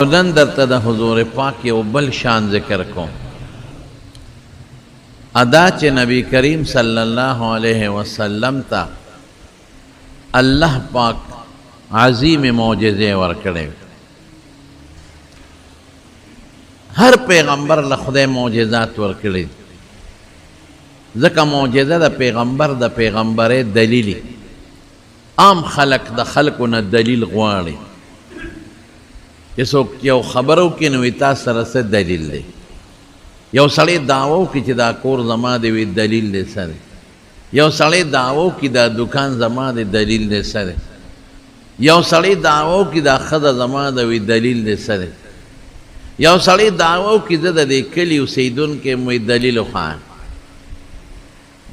نن درته د حضور پاک یو بل شان ذکر کوم. ادا چې نبی کریم صلی الله علیه وسلم ته الله پاک عظیم معجزه ورکړي. هر پیغمبر له خدای معجزات ورکړي، ځکه معجزه د پیغمبر د پیغمبرۍ دلیل. عام خلق د خلقو نه دلیل غواړي چې څوک یو خبرو کې نو تا سره څه دلیل دی. یو سړی دعوو کې چې دا کور زما دی وي دلیل دی سره. یو سړی دعوو کې دا دکان زما دی دلیل دی سره. یو سړی دعوو کې دا ښځه زما دی وي دلیل دی سره. یو سړی دعوو کې زه د دې کلي اوسېدونکی م دلیل وښایم.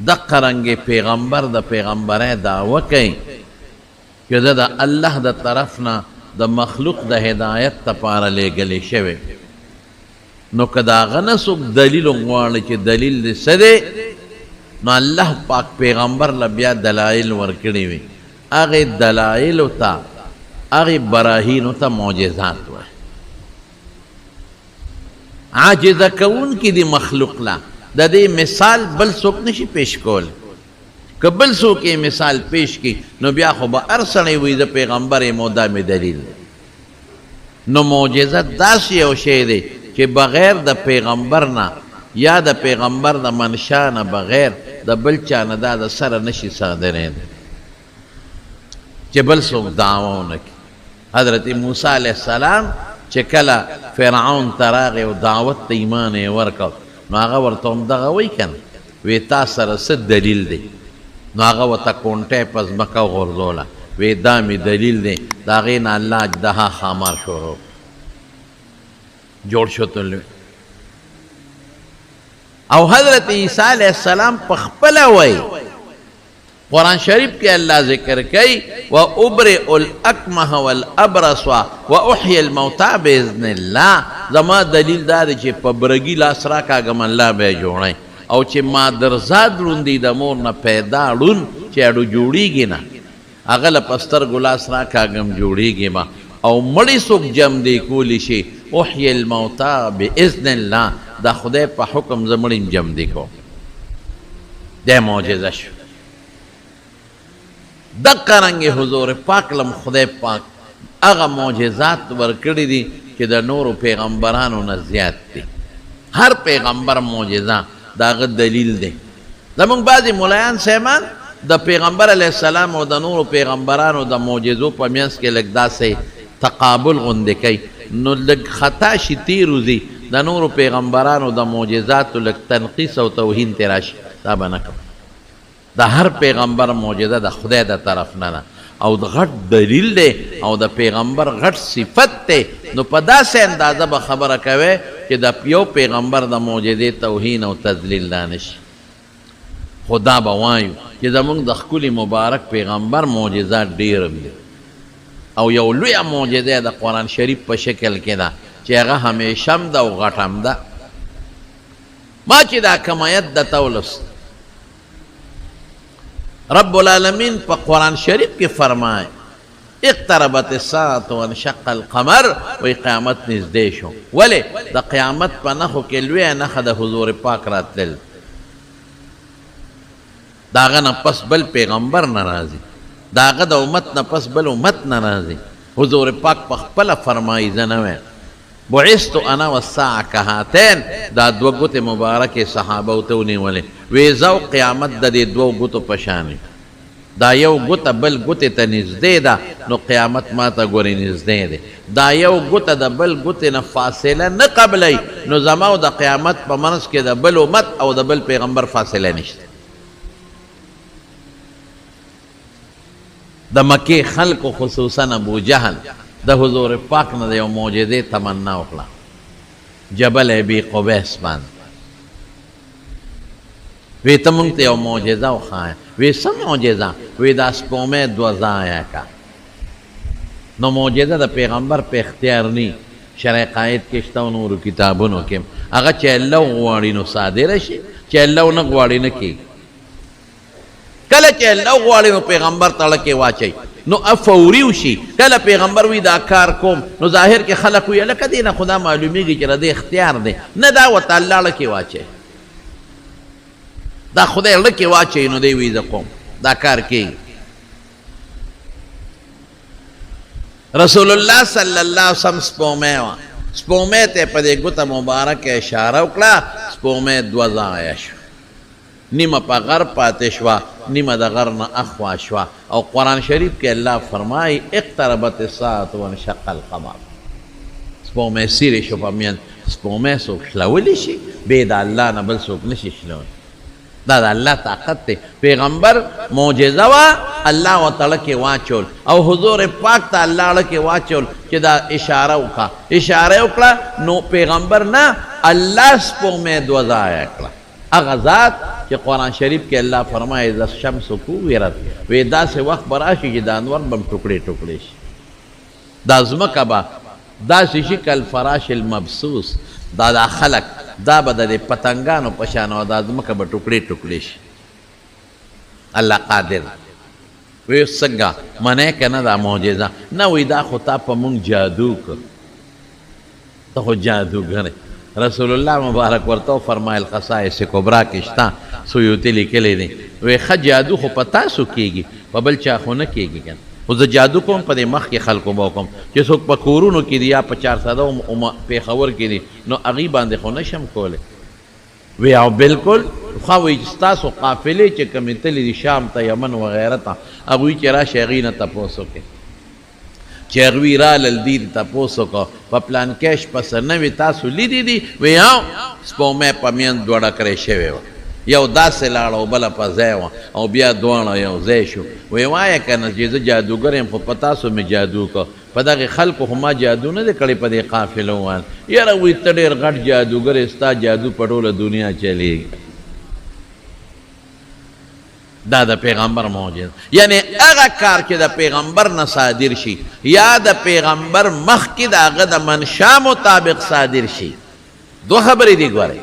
دقه رنګې پیغمبر د پیغمبرۍ دعوه کوي چې زه د الله د طرف نه د مخلوق د هدایت دپاره لیږلی شوی. نو که د هغه نه څوک دلیل غواړي چې دلیل دې څه دی، نو الله پاک پیغمبر له بیا دلایل ورکړي وي. هغې دلایلو ته هغې براهینو ته معجزات وایي. عاجزه کوونکي دي مخلوق له د دې مثال بل څوک نشي پیش کول. که بل څوک یې مثال پیش کړي نو بیا خو به هر سړی وایي د پیغمبر یم او دا مې دلیل دی. نو معجزه داسې یو شی دی چې بغیر د پیغمبر نه یا د پیغمبر د منشا نه بغیر د بل چا نه دا د سره نشي صادرېدی چې بل څوک دعوه ونه کړي. حضرت موسی علیه السلام چې کله فرعون ته راغی او دعوت ته ایمان یې ورکړ، نو هغه ورته همدغه وایي که نه، وی تا سره څه دلیل دی؟ نو هغه ورته کونټۍ په ځمکه وغورځوله، وی دا مې دلیل دی. د هغې نه الله اجدها ښامار شروع جوړ شو تل. او حضرت عیسی علیہ السلام په خپله وایي، قرآن شریف کې الله ذکر کوي وَأُبْرِئُ الْأَكْمَحَ وَالْأَبْرَصَ وَأُحْيِي الْمَوْتَىٰ بِإِذْنِ اللَّهِ. زما دلیل دا دی چې په برګي لاس راکاږم الله به یې جوړی، او چې مادرزاد ړوندي د مور نه پیدا ړوند چې اډو جوړیږي نه، هغه له په سترګو لاس راکاږم جوړیږي به. او مړی څوک جم دی کولی شي احیي الموتى باذن الله، دا خدای په حکم زه مړیم جم دی کو. دا معجزه شو. دقه رنګې حضور پاک لم خدای پاک هغه معجزات ورکړي دي چې د نورو پیغمبرانو نه زیات دي. هر پیغمبر معجزه د هغه دلیل دی. زمونږ بعضې ملایان صاحبان د پیغمبر علیه السلام او د نورو پیغمبرانو د معجزو په منځ کې لږ داسې تقابل غوندې کوي، نو لږ خطا شي تېر وځي د نورو پیغمبرانو د معجزاتو لږ تنقیص او توهین ترې راشي. دا به نه کوم. د هر پیغمبر معجزه د خدای د طرف نه ده او د غټ دلیل دی او د پیغمبر غټ صفت دی. نو په داسې اندازه به خبره کوي چې د یو پیغمبر د معجزې توهین او تذلیل دا نشي. خدا به وایو چې زمونږ د ښکلي مبارک پیغمبر معجزات ډېر دي، او یو لویه معجزه د قرآن شریف په شکل کې ده چې هغه همیشه هم ده او غټ هم ده. ما چې دا کوم آیت درته ولوست، رب العالمین په قرآن شریف کې فرمایي اقتربت الساعة وانشق القمر، وی قیامت نږدې شو. ولې؟ د قیامت په نښو کې لویه نښه د حضور پاک راتلل. د هغه نه پس بل پیغمبر نه راځي، د هغه د امت نه پس بل امت نه راځي. حضور پاک په خپله فرمایي زه نه وایم بعثت انا والساعة كهاتین. دا دوه ګوتې مبارکې صحابه ورته ونیولې، وی زه او قیامت د دې دوو ګوتو په شان، دا یو ګوته بل ګوتې ته نږدې ده، نو قیامت ما ته ګورې نږدې دی. دا یو ګوته د بل ګوتې نه فاصله نه قبلوي، نو زما او د قیامت په منځ کې د بل امت او د بل پیغمبر فاصله نشته. د مکې خلکو خصوصا ابو جهل د حضور پاک نه د یو معجزې تمنا وکړه. جبل ابي قبیس باندې وی ته مونږ ته یو معجزه وښایه. وی څه معجزه؟ وی دا سپومې دوه ځایه کا. نو معجزه د پیغمبر په اختیار نی، شرع قائد کې شته او نورو کتابونو کې هغه چې الله وغواړي نو صادره شي، چې الله ونه غواړي نه کېږي. کله چې الله غواړي نو پیغمبر تړه کې واچوي، نو افوري وشي کله پیغمبر وی دا کار کوم نو ظاهر کې خلق وی لکه دینه خدا معلومیږي چې رده اختیار دی نه دا وت الله لکه واچي دا خدای لکه واچي نو دی وی دا قوم دا کار کوي رسول الله صلی الله علیه وسلم سپومه ته په دې ګوته مبارکه اشاره وکړه سپومه دوه ځایه شو نیمه په غر پاتې شوه نیمه د غر نه اخوا شوه او قرآن شریف کې الله فرمایي اقتربت الساعة وانشق القمر سپومه سیرې شو په میان سپومه څوک شلولی شي بې د الله نه بل څوک نشي شلولی دا د الله طاقت دی پیغمبر معجزه وه الله ورته کې واچول او حضور پاک ته الله کې واچول چې دا اشاره وکړه اشاره یې وکړه نو پیغمبر نه الله سپومه دوه ځایه کړه هغه ذات چې قرآن شریف کې الله فرمایي اذا الشمس کوورت وی داسې وخت به راشي چې د انور به هم ټوکړې ټوکړې شي دا ځمکه به داسې شي کالفراش المبثوث دا خلک دا به د پتنګانو په شان او دا ځمکه به ټوکړې ټوکړې شي الله قادر وی څنګه منې که نه دا معجزه نه وی دا خو تا په مونږ جادو کړ ته خو جادوګر رسول الله مبارک ورته فرمایل خصائص کبرا کې شته سیوطي لیکلی دی وی ښه جادو خو په تاسو کېږي په بل چا خو نه کېږي که خو زه جادو کوم په دې مخ کې خلکو به وکړم چې څوک په کورونو کې دي یا په چارسده پېښور کې دي نو هغې باندې خو نشم کولی وی او بالکل خو وی چې ستاسو قافلې چې کومې تللي دي شام ته یمن وغیره ته هغوی چې راشي هغې نه تپوس وکړي چې هغوی رالل دي تپوس وکړه په پلانکېش پسې نه وي تاسو لیدي دي وی او سپومې په میند دوړه کړې شوې وه یو داسې لاړه او بله په ځای وه او بیا دواړه یو ځای شو وی وایه که نه چې زه جادوګر یم خو په تاسو مې جادو کړ په دغې خلکو خو ما جادو نه دی کړی په دې قافله وویل یاره وی ته ډېر غټ جادوګر یې ستا جادو په ټوله دنیا چلیږي دا د پیغمبر معجزه یعنی هغه کار چې د پیغمبر نه صادر شي یا د پیغمبر مخکې د هغه د منشا مطابق صادر شي دو خبرې دي ګورئ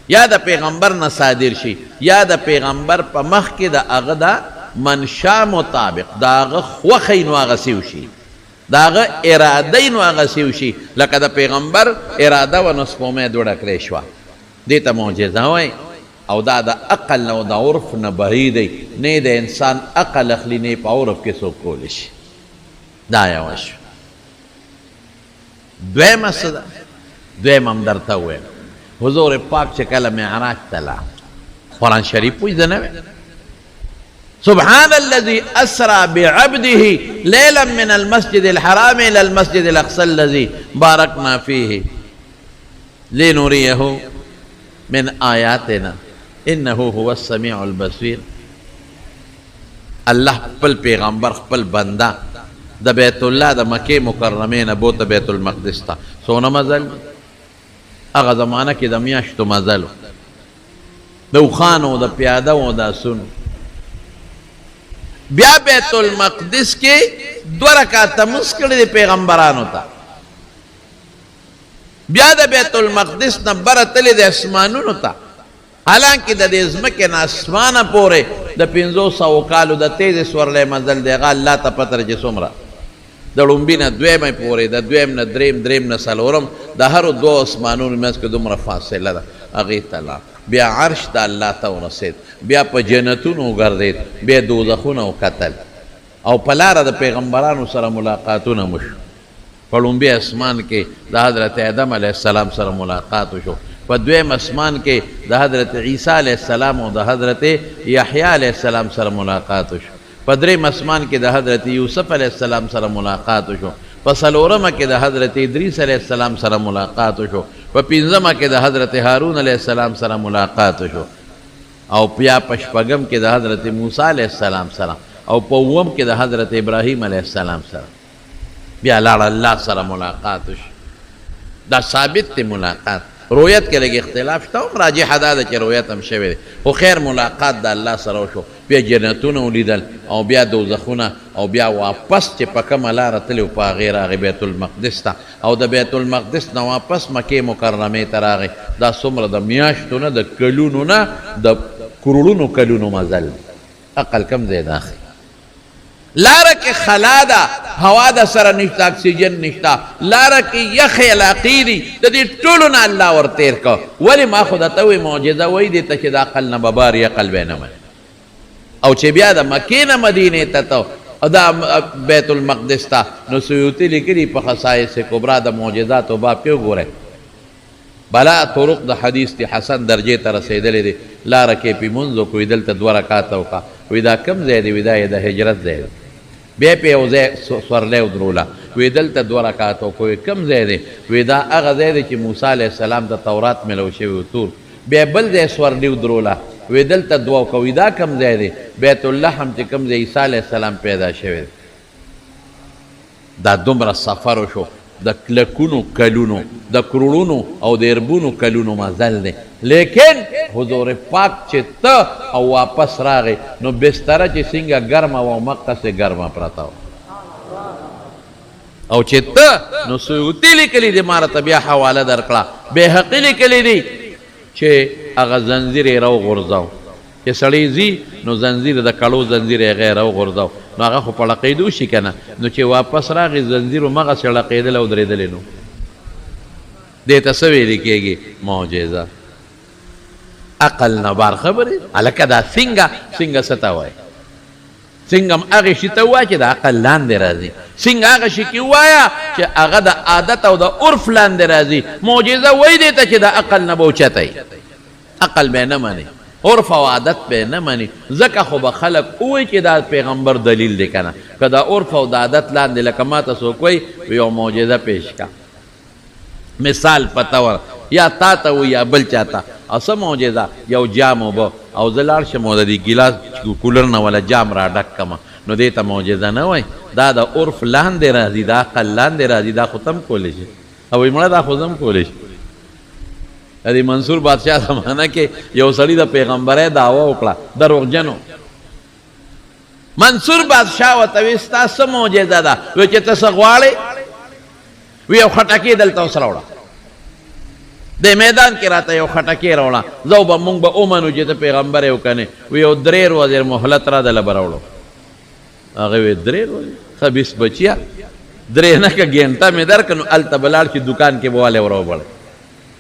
یا د پیغمبر نه صادر شي یا د پیغمبر په مخکې د هغه د منشا مطابق د هغه خوښی نو هغه وشي د هغه اراده نو هغه وشي لکه د پیغمبر اراده و نو سپومې دوړه کړې شوه دې ته معجزه وایي او دا د عقل نه او د عرف نه بهی دی نه د انسان عقل اخلي نه په عرف کې څوک کولی شي دا یوه شو دویمه څه ده دویم هم درته ووایم حضور پاک چې کله معراج ته لاړ قرآن شریف وایي زه نه وایم سبحان الذي أسرى بعبده ليلا من المسجد الحرام إلى المسجد الأقصى الذي باركنا فيه لنريه من آياتنا إنه هو السميع البصير الله خپل پیغمبر خپل بنده د بیت الله د مکې مکرمې نه بوته بیت المقدس ته څونه مزل هغه زمانه کې د میاشتو مزل د اوښانو د پیاده و د آسونو بیا بیت المقدس کې دوه رکعته مونځ کړی دی پیغمبرانو ته بیا د بیت المقدس نه بره تللی د اسمانونو ته حالانکه د دې ځمکې نه اسمانه پورې د 500 کالو د تیز سورلی مزل دی هغه الله ته پته چې څومره د لومبي نه دویمه پورې د دویم نه دریم نه څلورم د هرو دوه اسمانونو منځ کې دومره فاصله ده هغې ته لاړ بیا عرش د الله ته ورسېد بیا په جنتونو وګرځېد بیا دوزخونه وکتل او په لاره د پیغمبرانو سره ملاقاتونه مشو په لومبي اسمان کې د حضرت آدم علیه السلام سره ملاقات وشو په دویم اسمان کې د حضرت عیسی علیه السلام او د حضرت یحیی علیه السلام سره ملاقات وشو په دریم اسمان کې د حضرت یوسف علیه السلام سره ملاقات وشو په څلورمه کې د حضرت ادریس علیه السلام سره ملاقات وشو په پنځمه کې د حضرت هارون علیه السلام سره ملاقات وشو او بیا په شپږم کې د حضرت موسی علیه السلام سره او په اووم کې د حضرت ابراهیم علیه السلام سره بیا لاړ الله سره ملاقات وشو دا ثابت دی ملاقات رؤیت کې لږ اختلاف شته هم راجح دا ده چې رؤیت هم شوی دی خو خیر ملاقات د الله سره وشو بیا جنتونه ولیدل او بیا دوزخونه او بیا واپس چې په کومه لاره تللی و په هغې راغی بیت المقدس ته او د بیت المقدس نه واپس مکې مکرمې ته راغی دا څومره د میاشتو نه د کلونو نه د کروڑونو کلونو مزل عقل کم ځای داخل لاره کې خلا ده، هوا د سره نشته، اکسیجن نشته، لاره کې یخې علاقې دي، د دې ټولو نه الله ور تېر کړ. ولې ما خو درته وایي معجزه وایي دې ته چې د عقل نه به بار عقل به نه مني. او چې بیا د مکې نه مدینې ته ته او دا بیت المقدس ته، نو سیوطي لیکلي په خصائص کبرا د معجزاتو باب کې وګورئ. بلا طرق د حدیث دی حسن درجې ته رسېدلی دی. لاره کې پې مونځ وکړو، وي دلته 2 رکعاته وکړه، وي دا کوم ځای دی؟ وي دا یې د هجرت ځای دی. بیا پې یو ځای سورلی ودروله، وي دلته 2 رکعاته وکړو، وي کوم ځای دی؟ وي دا هغه ځای دی چې موسی علیه السلام ته تورات میلو شوي و تور. بیا بل ځای سورلی ودروله، وی دلته 2 وکړه، وي دا کوم ځای دی؟ بیت اللحم چې کوم ځای عیسی علیه السلام پیدا شوی دی. دا دومره سفر وشو، د کلکونو کلونو، د کروڑونو او د اربونو کلونو مزل دی. لیکن حضور پاک چې ته او واپس راغی، نو بستره چې څنګه ګرمه وه مقصې ګرمه پرته وه. او چې ته نو سیوطي لیکلي دي، ما راته بیا حواله درکړه، بیهقي لیکلي دي چې هغه زنځیر یې راوغورځاو، چې سړی ځي نو زنځیر د کړو زنځیر یې هغه یې راوغورځاو، نو هغه خو په لقېدو شي که نه، نو چې واپس راغی زنځیر همغسې لقېدلی او درېدلی نو. دې ته څه ویلې کېږي؟ معجزه. عقل نه بار خبرې. هلکه دا څنګه څه ته وایي؟ څنګه هم هغې شي ته ووایه چې د عقل لاندې راځي، څنګه هغه شي کې ووایه چې هغه د عادت او د عرف لاندې راځي. معجزه وایي دې ته چې د عقل نه به اوچتی، عقل به نه مني، عرف او عادت به نه مني. ځکه خو به خلک ووایي چې دا پیغمبر دلیل دی که نه. که د عرف او د عادت لاندې لکه ما ته څوک وایي یو معجزه پیش کا، مثال په طور یا تا ته وایي یا بل چا ته، او څه معجزه؟ یو جام اوبه او زه لاړ شم او د دې ګیلاس کولر نه ولا جام را ډک کړمه، نو دې ته معجزه نه وایي. دا د عرف لاندې راځي، د عقل لاندې راځي. دا خو تم کولی شي، او وایي مړه دا خو زه هم کولی شي. د منصور بادشاه زمانه کې یو سړي د پیغمبرۍ دعوه وکړه، دروغجنو. منصور بادشاه ورته وایي ستا څه معجزه ده؟ وایي چې ته څه غواړې؟ وی یو خټکي دلته اوسره وړه، د میدان کې راته یو خټکي راوړه، زه به مونږ به ومنو چې ته پیغمبر یې او که نه. وی یو 3 ورځې مهلت را دله به راوړو. هغه وی 3 ورځې؟ خبیث بچیا، 3 نه که ګینټه مې درکړه نو هلته به لاړ شي دکان کې به والی وروبړی.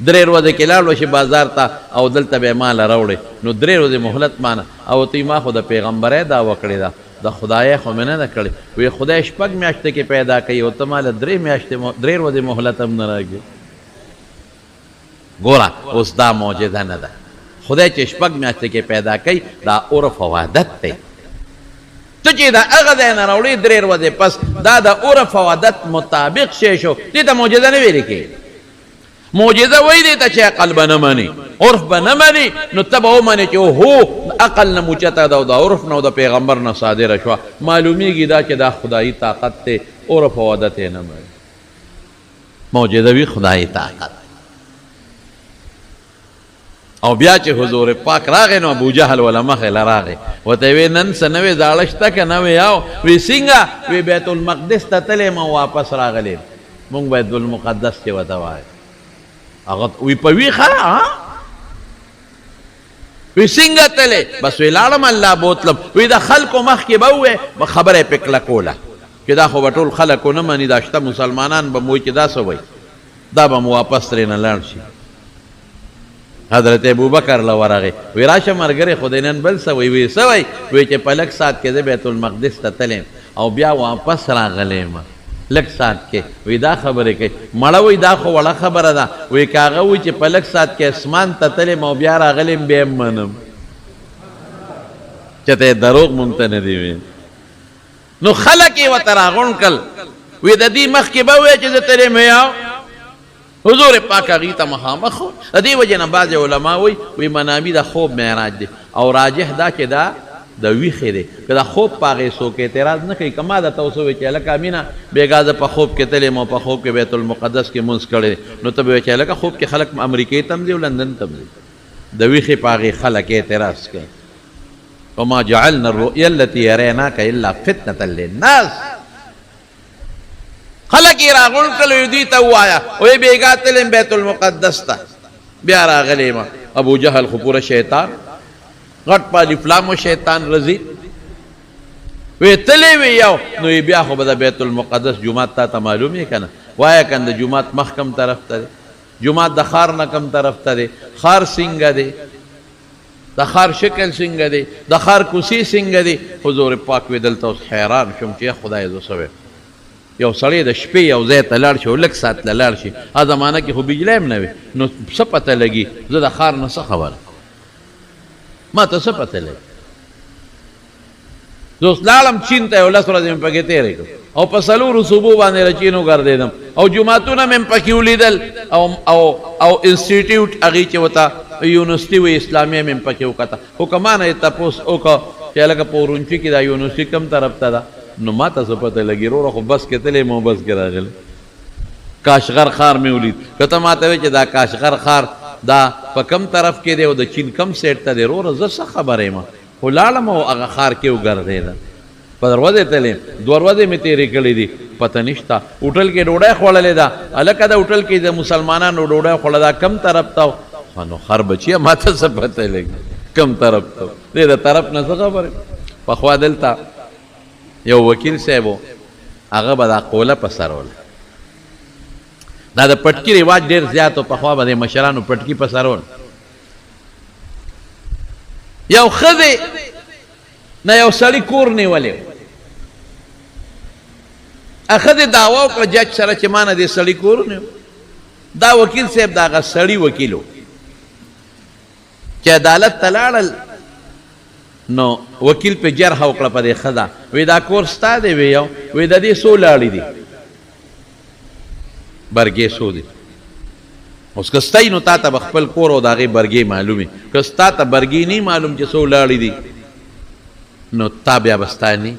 3 ورځې کې لاړ وشي بازار ته او دلته به یې ماله راوړې، نو 3 ورځې مهلت مانه. او تی ما خو د پیغمبرۍ دعوه کړې ده، د خدای خو مې نه ده کړې. وی خدای 6 میاشتې کې پیدا کوي او ته ماله 3 ورځې مهلت هم نه راکړې. ګوره اوس دا معجزه نه ده. خدای چې 6 میاشتې کې پیدا کوي دا عرف او عادت دی. ته چې دا هغه ځای نه راوړې 3 ورځې پس، دا د عرف او عادت مطابق شی شو، دې ته معجزه نه ویلې کېږي. معجزه وایي دې ته چې عقل به نه مني، عرف به نه مني، نو ته به ومنې چې هو عقل نه موچته ده او د عرف نه او د پیغمبر نه صادره شوه. معلومیږي دا چې دا خدایي طاقت دی، عرف او عادت یې نه مني. معجزوي خدایي طاقت. او بیا چې حضور پاک راغی نو ابو جهل ولا مخې له راغی، ورته وی نن څه نوې زاړه شته که نه وی؟ او وی څنګه؟ وی بیت المقدس ته تللی ما واپس راغلی، مونږ بیت المقدس چې ورته وایو. هغه وی په وی ښه وی څنګه تللی؟ بس وی لاړم الله بوتلم. وی د خلکو مخکې به ووایې خبره یې پې کلکوله چې دا خو به ټول خلک ونه مني، دا شته مسلمانان به مو وایي چې دا څه وایي، دا به مو واپس ترېنه لاړ شي. حضرت ابوبکر له ورغی، وی راشه ملګری خو دی نن بل څه وایي؟ وی څه وایي؟ وی چې په لږ ساعت کې زه بیت المقدس ته تلیم او بیا واپس راغلیم لږ ساعت کې. وی دا خبرې کوي مړه؟ وی دا خو وړه خبره ده. وی که هغه وایي چې په لږ ساعت کې اسمان ته تلیم او بیا راغلیم بیا هم منم، چې ته یې دروغ مونږ ته نه دي ویل. نو خلک یې ورته راغونډ کړل. وی د دې مخکې به وایې چې زه تلیم یاو حضور پاک هغې ته مخامخ و. د دې وجې نه بعضې علما وی منامي د خوب معراج دی، او راجح دا چې دا د ویښې دی. که د خوب په هغې څوک اعتراض نه کوي. که ما درته اوس ووایي چې هلکه مینه بېګا زه په خوب کې تللی یم او په خوب کې بیت المقدس کې مونځ کړی دی، نو ته به وایې چې هلکه خوب کې خلک امریکې ته هم ځي او لندن ته هم ځي. د ویښې په هغې خلک اعتراض کوي. وما جعلنا الرؤيا التي يريناك الا فتنة للناس. خلق یې راغونډ کړل، دوی ته ووایه وایي بېګا تلم بیت المقدس ته، بیا راغلی یم. ابو جهل خو پوره شیطان، غټ په الف لام شیطان رضی. وی تلی وی یو نو بیا خو به د بیت المقدس جومات تا ته معلوم یې که نه وایه کنه د جومات مخ کم طرف ته دی جومات د ښار نه کم طرف ته دی ښار څنګه دی د ښار شکل څنګه دی د ښار کوڅې څنګه دی حضور پاک وی دلته اوس حیران شوم چې خدای زه څه یو سړی د شپې یو ځای ته لاړ شي او لږ ساعت له لاړ شي هغه زمانه کې خو بجلی هم نه وي نو څه پته لګي زه د ښار نه څه خبره ما ته څه پته لګي زه اوس لاړم چین ته یو 10 ورځې مې پکې تېرې کړم او په څلورو صوبو باندې له چین وګرځېدم او جوماتونه مې پکې ولیدل او انسټیټیوټ هغې چې ورته یونیورسټي وي اسلامیه مې پکې وکته خو که ما نه یې تپوس وکړه چې هلکه په اورونچي کې دا یونیورسټي کوم طرف ته ده نو ما ته څه پته لګي وروره خو بس کې تللی مو بس کې راغلی کاشغر ښار مې ولید که ته ما ته وایې چې دا کاشغر ښار دا په کم طرف کې دی او د چین کم سیټ ته دی وروره زه څه خبره یم خو لاړم او هغه ښار کې وګرځېدم په دروازې ته لیم 2 ورځې مې تېرې کړې دي پته نشته هوټل کې ډوډۍ خوړلې ده هلکه د هوټل کې د مسلمانانو ډوډۍ خوړه ده کم طرف ته نو خر بچیه ما ته څه پته لګي کم طرف ته دې د طرف نه څه خبرې پخوا دلته یو وکیل صاحب و هغه به دا قوله په سر وله دا د پټکي رواج ډېر زیات و پخوا به د مشرانو پټکي په سر ول یو ښځې نه یو سړي کور نیولی و ښځې دعوه وکړه جج سره چې ما نه دې سړي کور ونیو دا وکیل صاحب د هغه سړي وکیل و چې عدالت ته لاړل نو وکیل په جرح وکړه په دې ښځه وی دا کور ستا دی وی یو وی د دې څو لاړې دي برګې څو دي اوس که ستی نو تا ته به خپل کور او د هغې برګې معلومې که ستا ته برګې نه معلوم چې څو لاړې دي نو تا بیا به ستا نه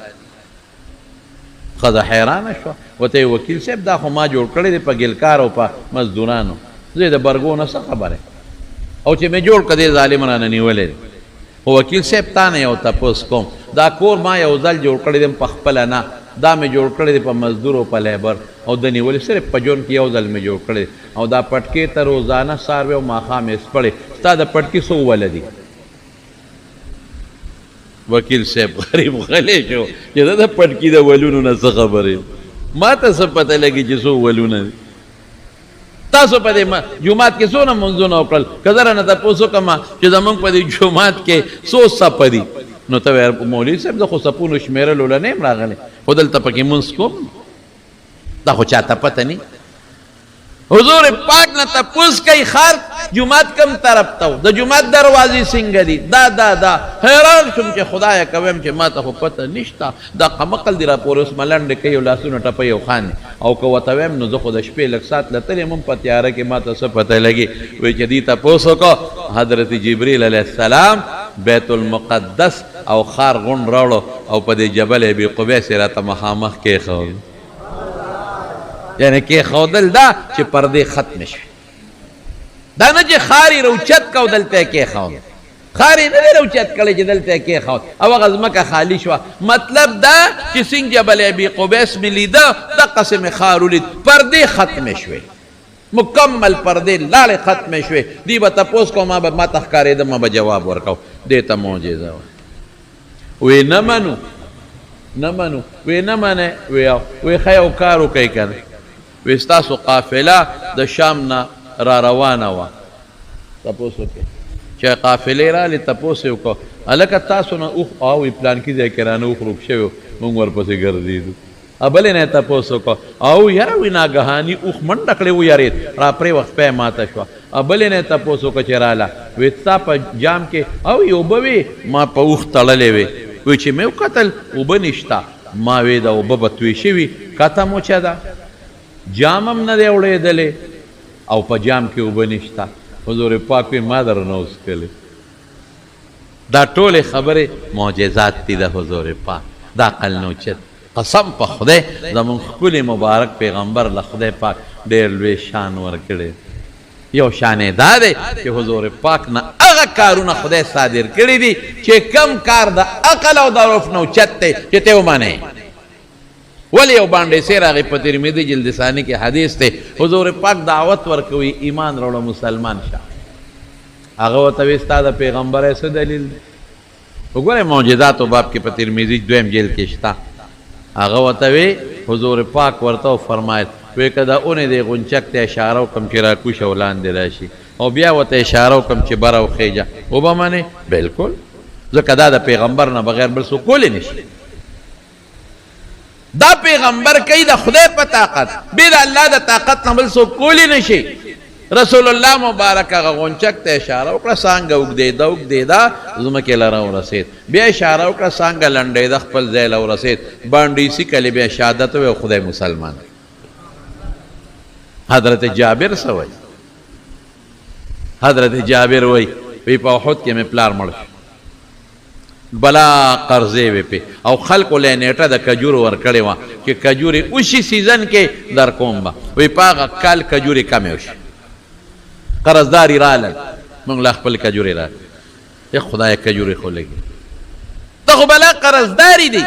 ښځه حیرانه شوه ورته یې وکیل صاحب دا خو ما جوړ کړی دی په ګلکار او په مزدورانو زه د برګو نه څه خبره او چې مې جوړ کړه دې ظالم رانه نیولی دی خو وکیل صاحب تا نه یو تپوس کوم دا کور ما یو ځل جوړ کړی دی په خپله نه دا مې جوړ کړی دی په مزدور او په لیبر او د نیولې صرف په ژوند کې یو ځل مې جوړ کړی او دا پټکې ته روزانه ساروی او ماښام یې سپړې ستا د پټکي څو وله دي وکیل صاحب غریب غلی شو چې دا د پټکي د ولونو نه څه خبرې ما ته څه پته لګي چې څو ولونه دي تاسو په دې جومات کې څونه منځونه وکړل که زه رانه تپوس وکړم چې زمونږ په دې جومات کې څو صفه دي نو ته وایې مولوي صاحب زه خو صفونو شمېرلو له نه یم راغلی خو دلته پکې منځ کوم دا خو چاته پته نه حضور پاک نه تپوس کوي ښار جومات کم طرف ته د جومات دروازې څنګه دي دا حیران شوم چې خدایه که ویم چې ما ته خو پته نشته دا قمقل دي راپورې اوس ملنډې کوي او لاسونه ټپوي او خاندي او که ورته ویم نو زه خو د شپې لږ ساعت له تلې هم په تیاره کې ما ته څه پته لګي وایي چې دې تپوس وکړو حضرت جبریل علیه السلام بیت المقدس او ښار غونډ راوړو او په دې جبل ابي قبیس یې راته مخامخ کېښود یعنی کېښودل دا چې پردې ختمې شوې دا نه چې ښار یې روچت کو دلته یې کېښود ښار یې نه دی روچت کړی چې دلته یې کېښود او هغه ځمکه خالي شوه مطلب دا چې څنګه جبل ابي قبیس مې لیده دقسې مې ښار ولید پردې ختمې شوې مکمل پردې لاړې ختمې شوې دی به تپوس کوم ما ته ښکارېده ما به جواب ورکو دې ته معجزه وایي نه منو وی نه منې وی ښه یو کار وکئ که نه وی ستاسو قافله د شام نه را روانه وه تپوس وکړئ چې قافلې رالې تپوس یې وکړو هلکه تاسو نه اوښ او پلانکي ځای کې رانه اوښ روک شوی مونږ ورپسې ګرځېدو بلې نه یې تپوس وکړو او یاره وی ناګهاني اوښ منډه کړې ویارېد را پرې وخت پی ماته شوه بلې نه یې تپوس وکړه چې راله وی ستا په جام کې او یې اوبه وې ما په اوښ تړلې وې وی چې مې وکتل اوبه نشته ما وی دا اوبه به توی شوي کته موچه ده جام هم نه دی وړېدلی او په جام کې اوبه نشته حضور پاک وی ما درنه وڅښلې دا ټولې خبرې معجزات دي د حضور پاک دا عقل نه اوچت قسم په خدای زمونږ ښکلي مبارک پیغمبر له خدای پاک ډېر لوی شان ورکړی یو شان یې دا دی چې حضور پاک نه هغه کارونه خدای صادر کړي دي چې کم کار د عقل او د عرف نه اوچت دی چې ته ومنې ولې یو باندې سیر هغې په ترمذي جلد ثاني کې حدیث دی حضور پاک دعوت ورکوي ایمان راوړه مسلمان شه هغه ورته وایي ستا د پیغمبری څه دلیل دی وګوره معجزاتو باب کې په ترمذی دویم جلد کې شته هغه ورته وی حضور پاک ورته فرمایل وی که دا اونې د غونچک ته اشاره وکړم چې راکوشه او لاندې راشي او بیا ورته اشاره وکړم چې بره وخیجه وبه منې بلکل ځکه دا د پیغمبر نه بغیر بل څوک کولی نشي دا پیغمبر کوي د خدای په طاقت بې د الله د طاقت نه بل څوک کولی نشي رسول الله مبارک هغه غونچک ته اشاره وکړه څانګه اوږدېده ځمکې له راورسېد بیا اشاره وکړه څانګه لنډېده خپل ځای له ورسېد بانډیسي کلې بیا شهادت وی خدای مسلمان حضرت جابر څه وایي حضرت جابر وایي وی په احد کې مې پلار مړ شو بلا قرضې وې پې او خلکو له نیټه د کجورو ورکړې وه چې کجورې وشي سیزن کې در کوم به وی په هغه کال کجورې کمې وشي قرضداري رالل موږ لا خپل کجورې راغلې ای خدای کجورې خو لګي ته خو بلا قرضداري دي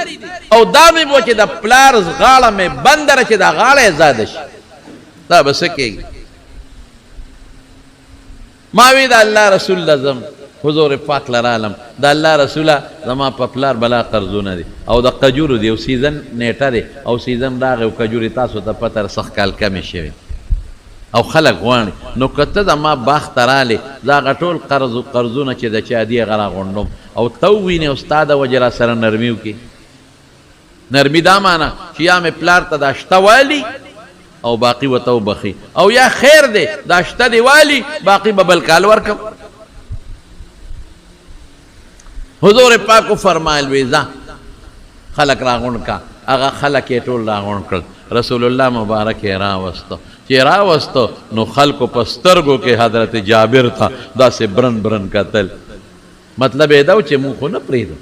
او دا مې و چې د پلار غاړه مې بنده ده چې دا غاړه یې زاده شي دا به څه کېږي ما وی د الله رسول لازم حضور پاک لرالم د الله رسوله زما په پلار بلا قرضونه دي او د کجورو دی او سیزن نیټه دی او سیزن راغی او کجورې تاسو ته پته سخت کال کمې شوې او خلک غواړي نو که ته زما باغ ته رالې زه هغه ټول قرضونه چې د چا دي هغه راغونډوم او ته ووینې او ستا د وجې را سره نرمي وکړي نرمي دا معنی چې یا مې پلار ته دا شته والي او باقي ورته وبخي او یا خیر دی دا شته دی والي باقي به بل کال ورکم حضور پاکو فرمایل وی ځه خلک راغونډ کا هغه خلک یې ټول راغونډ کړل رسول الله مبارک یې راوسته چې راوسته نو خلکو په سترګو کې حضرت جابر تھا داسې برن برن کتل مطلب یې دا و چې مونږ خو نه پرېږدو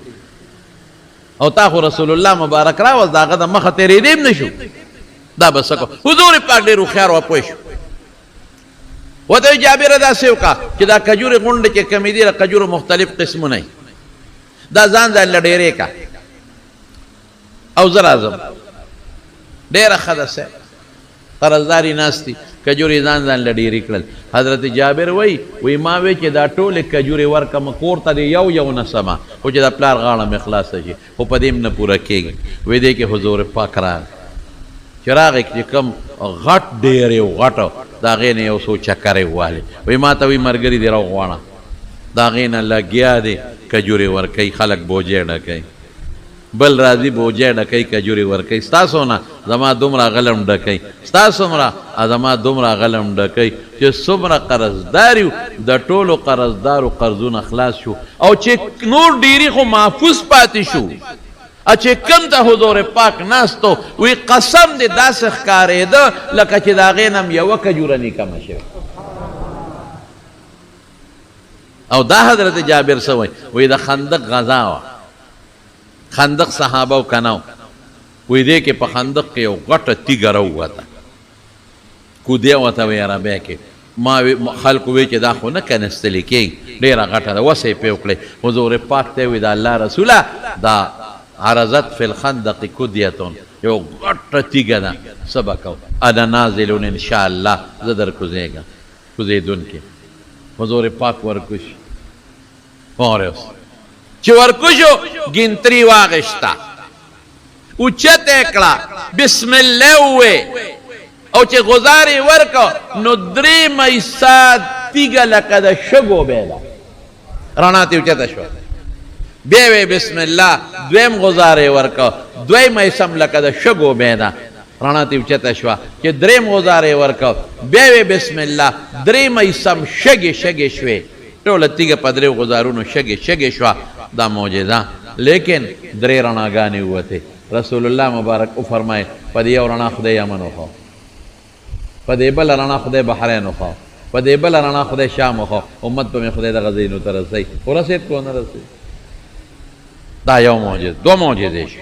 او تا خو رسول الله مبارک راوست د هغه د مخه تېرېدی هم نه شو دا به څه کو حضور پاک ډېر هوښیار و پوه شو ورته وی جابره داسې وکړه چې دا کجورې غونډې چې کمې دي د کجورو مختلف قسمونه دا ځان ځان له ډېرې کا او زه راځم ډېره ښه ده صاحب قرضداري ناست دي کجورې ځان ځان له ډېرې کړل حضرت جابر وی ما وی چې دا ټولې کجورې ورکړم کور ته دې یو نه سمه خو چې د پلار غاړه مې خلاصه شي خو په دې نه پوره کېږي وی دی کې حضور پاک راغی چې راغی چې کوم غټ ډېرې غټه د هغې نه یو څو چکرې والې وی ما ته وی ملګري دې راوغواړه د هغې نه لګیا دی کجورې ورکوي خلک بوجې ډکوي بل راځي بوجې ډکوي کجورې ورکوي ستاسو نه زما دومره غلم ډکوي ستاسو څومره زما دومره غلم ډکوي چې څومره قرضدار یو د ټولو قرضدارو قرضونه خلاص شو او چې نور ډېري خو محفوظ پاتې شو چې کوم ته حضور پاک ناستو وی قسم دې داسې ښکارېده لکه چې د هغې نه هم یوه کجوره نه کمه شوې او دا حضرت جابر څه وایي وی د خندق غزا وه خندق صحابه و کنه وی دی کې په خندق کې یو غټه تیږه راووته کودی ورته وی عربی کې ما خلکو وی چې دا خو نه کنستلی کېږي ډېره غټه ده وسه یې پرې وکړې حضور پاک ته وی د الله رسوله دا عرضت فی الخندق کدیتون یو غټه تیږه ده څه به کوو انا نازلون انشاءالله زه در کوزېږم کوزېدونکې حضور پاک ورکوش اوریوس چې ورکوشو ګنتري واغشتا اوچته کړه بسم الله وې او چې غزاري ورکو نو درې مېسا تیګه لکه د شګو بیلا رانا ته اوچته شو بیا وې بسم الله دویم غزاري ورکو دوی مېسم لکه د شګو بیلا رانا ته اوچته شو چې دریم غزاري ورکو بیا وې بسم الله درې مېسم شګې شوې ټول تیګه په درې غزارونو شګې شو دا معجزه لیکن درې رڼاګانې ووتې رسول الله مبارک او فرمای په دې یو رڼا خدای یمن وخو په دې بل رڼا خدای بحرین وخو په دې بل رڼا خدای شام وخو امت په خدای د غزینو ته رسي ورسېد کو نه رسي دا یو معجزه دو معجزې شي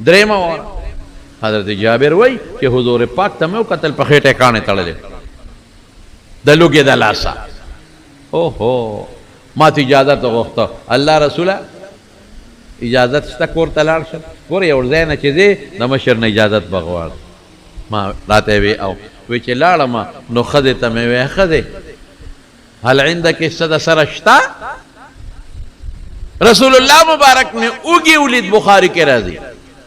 درېمه حضرت جابر وای چې حضور پاک ته مې قتل په خېټه کانه تړلې د لوګي د لاسا اوهو ما ته اجازه غوښته الله رسوله اجازه شته کور ته لاړ شه کور یو ځای نه چې دی د مشر نه اجازه بغواړ ما راته وی او وی چې لاړم نو ښځې ته مې وی ښځې هل عندك څه د سره شته रसूलुल्लाह मुबारक ने उगी उलिद बुखारी के राजी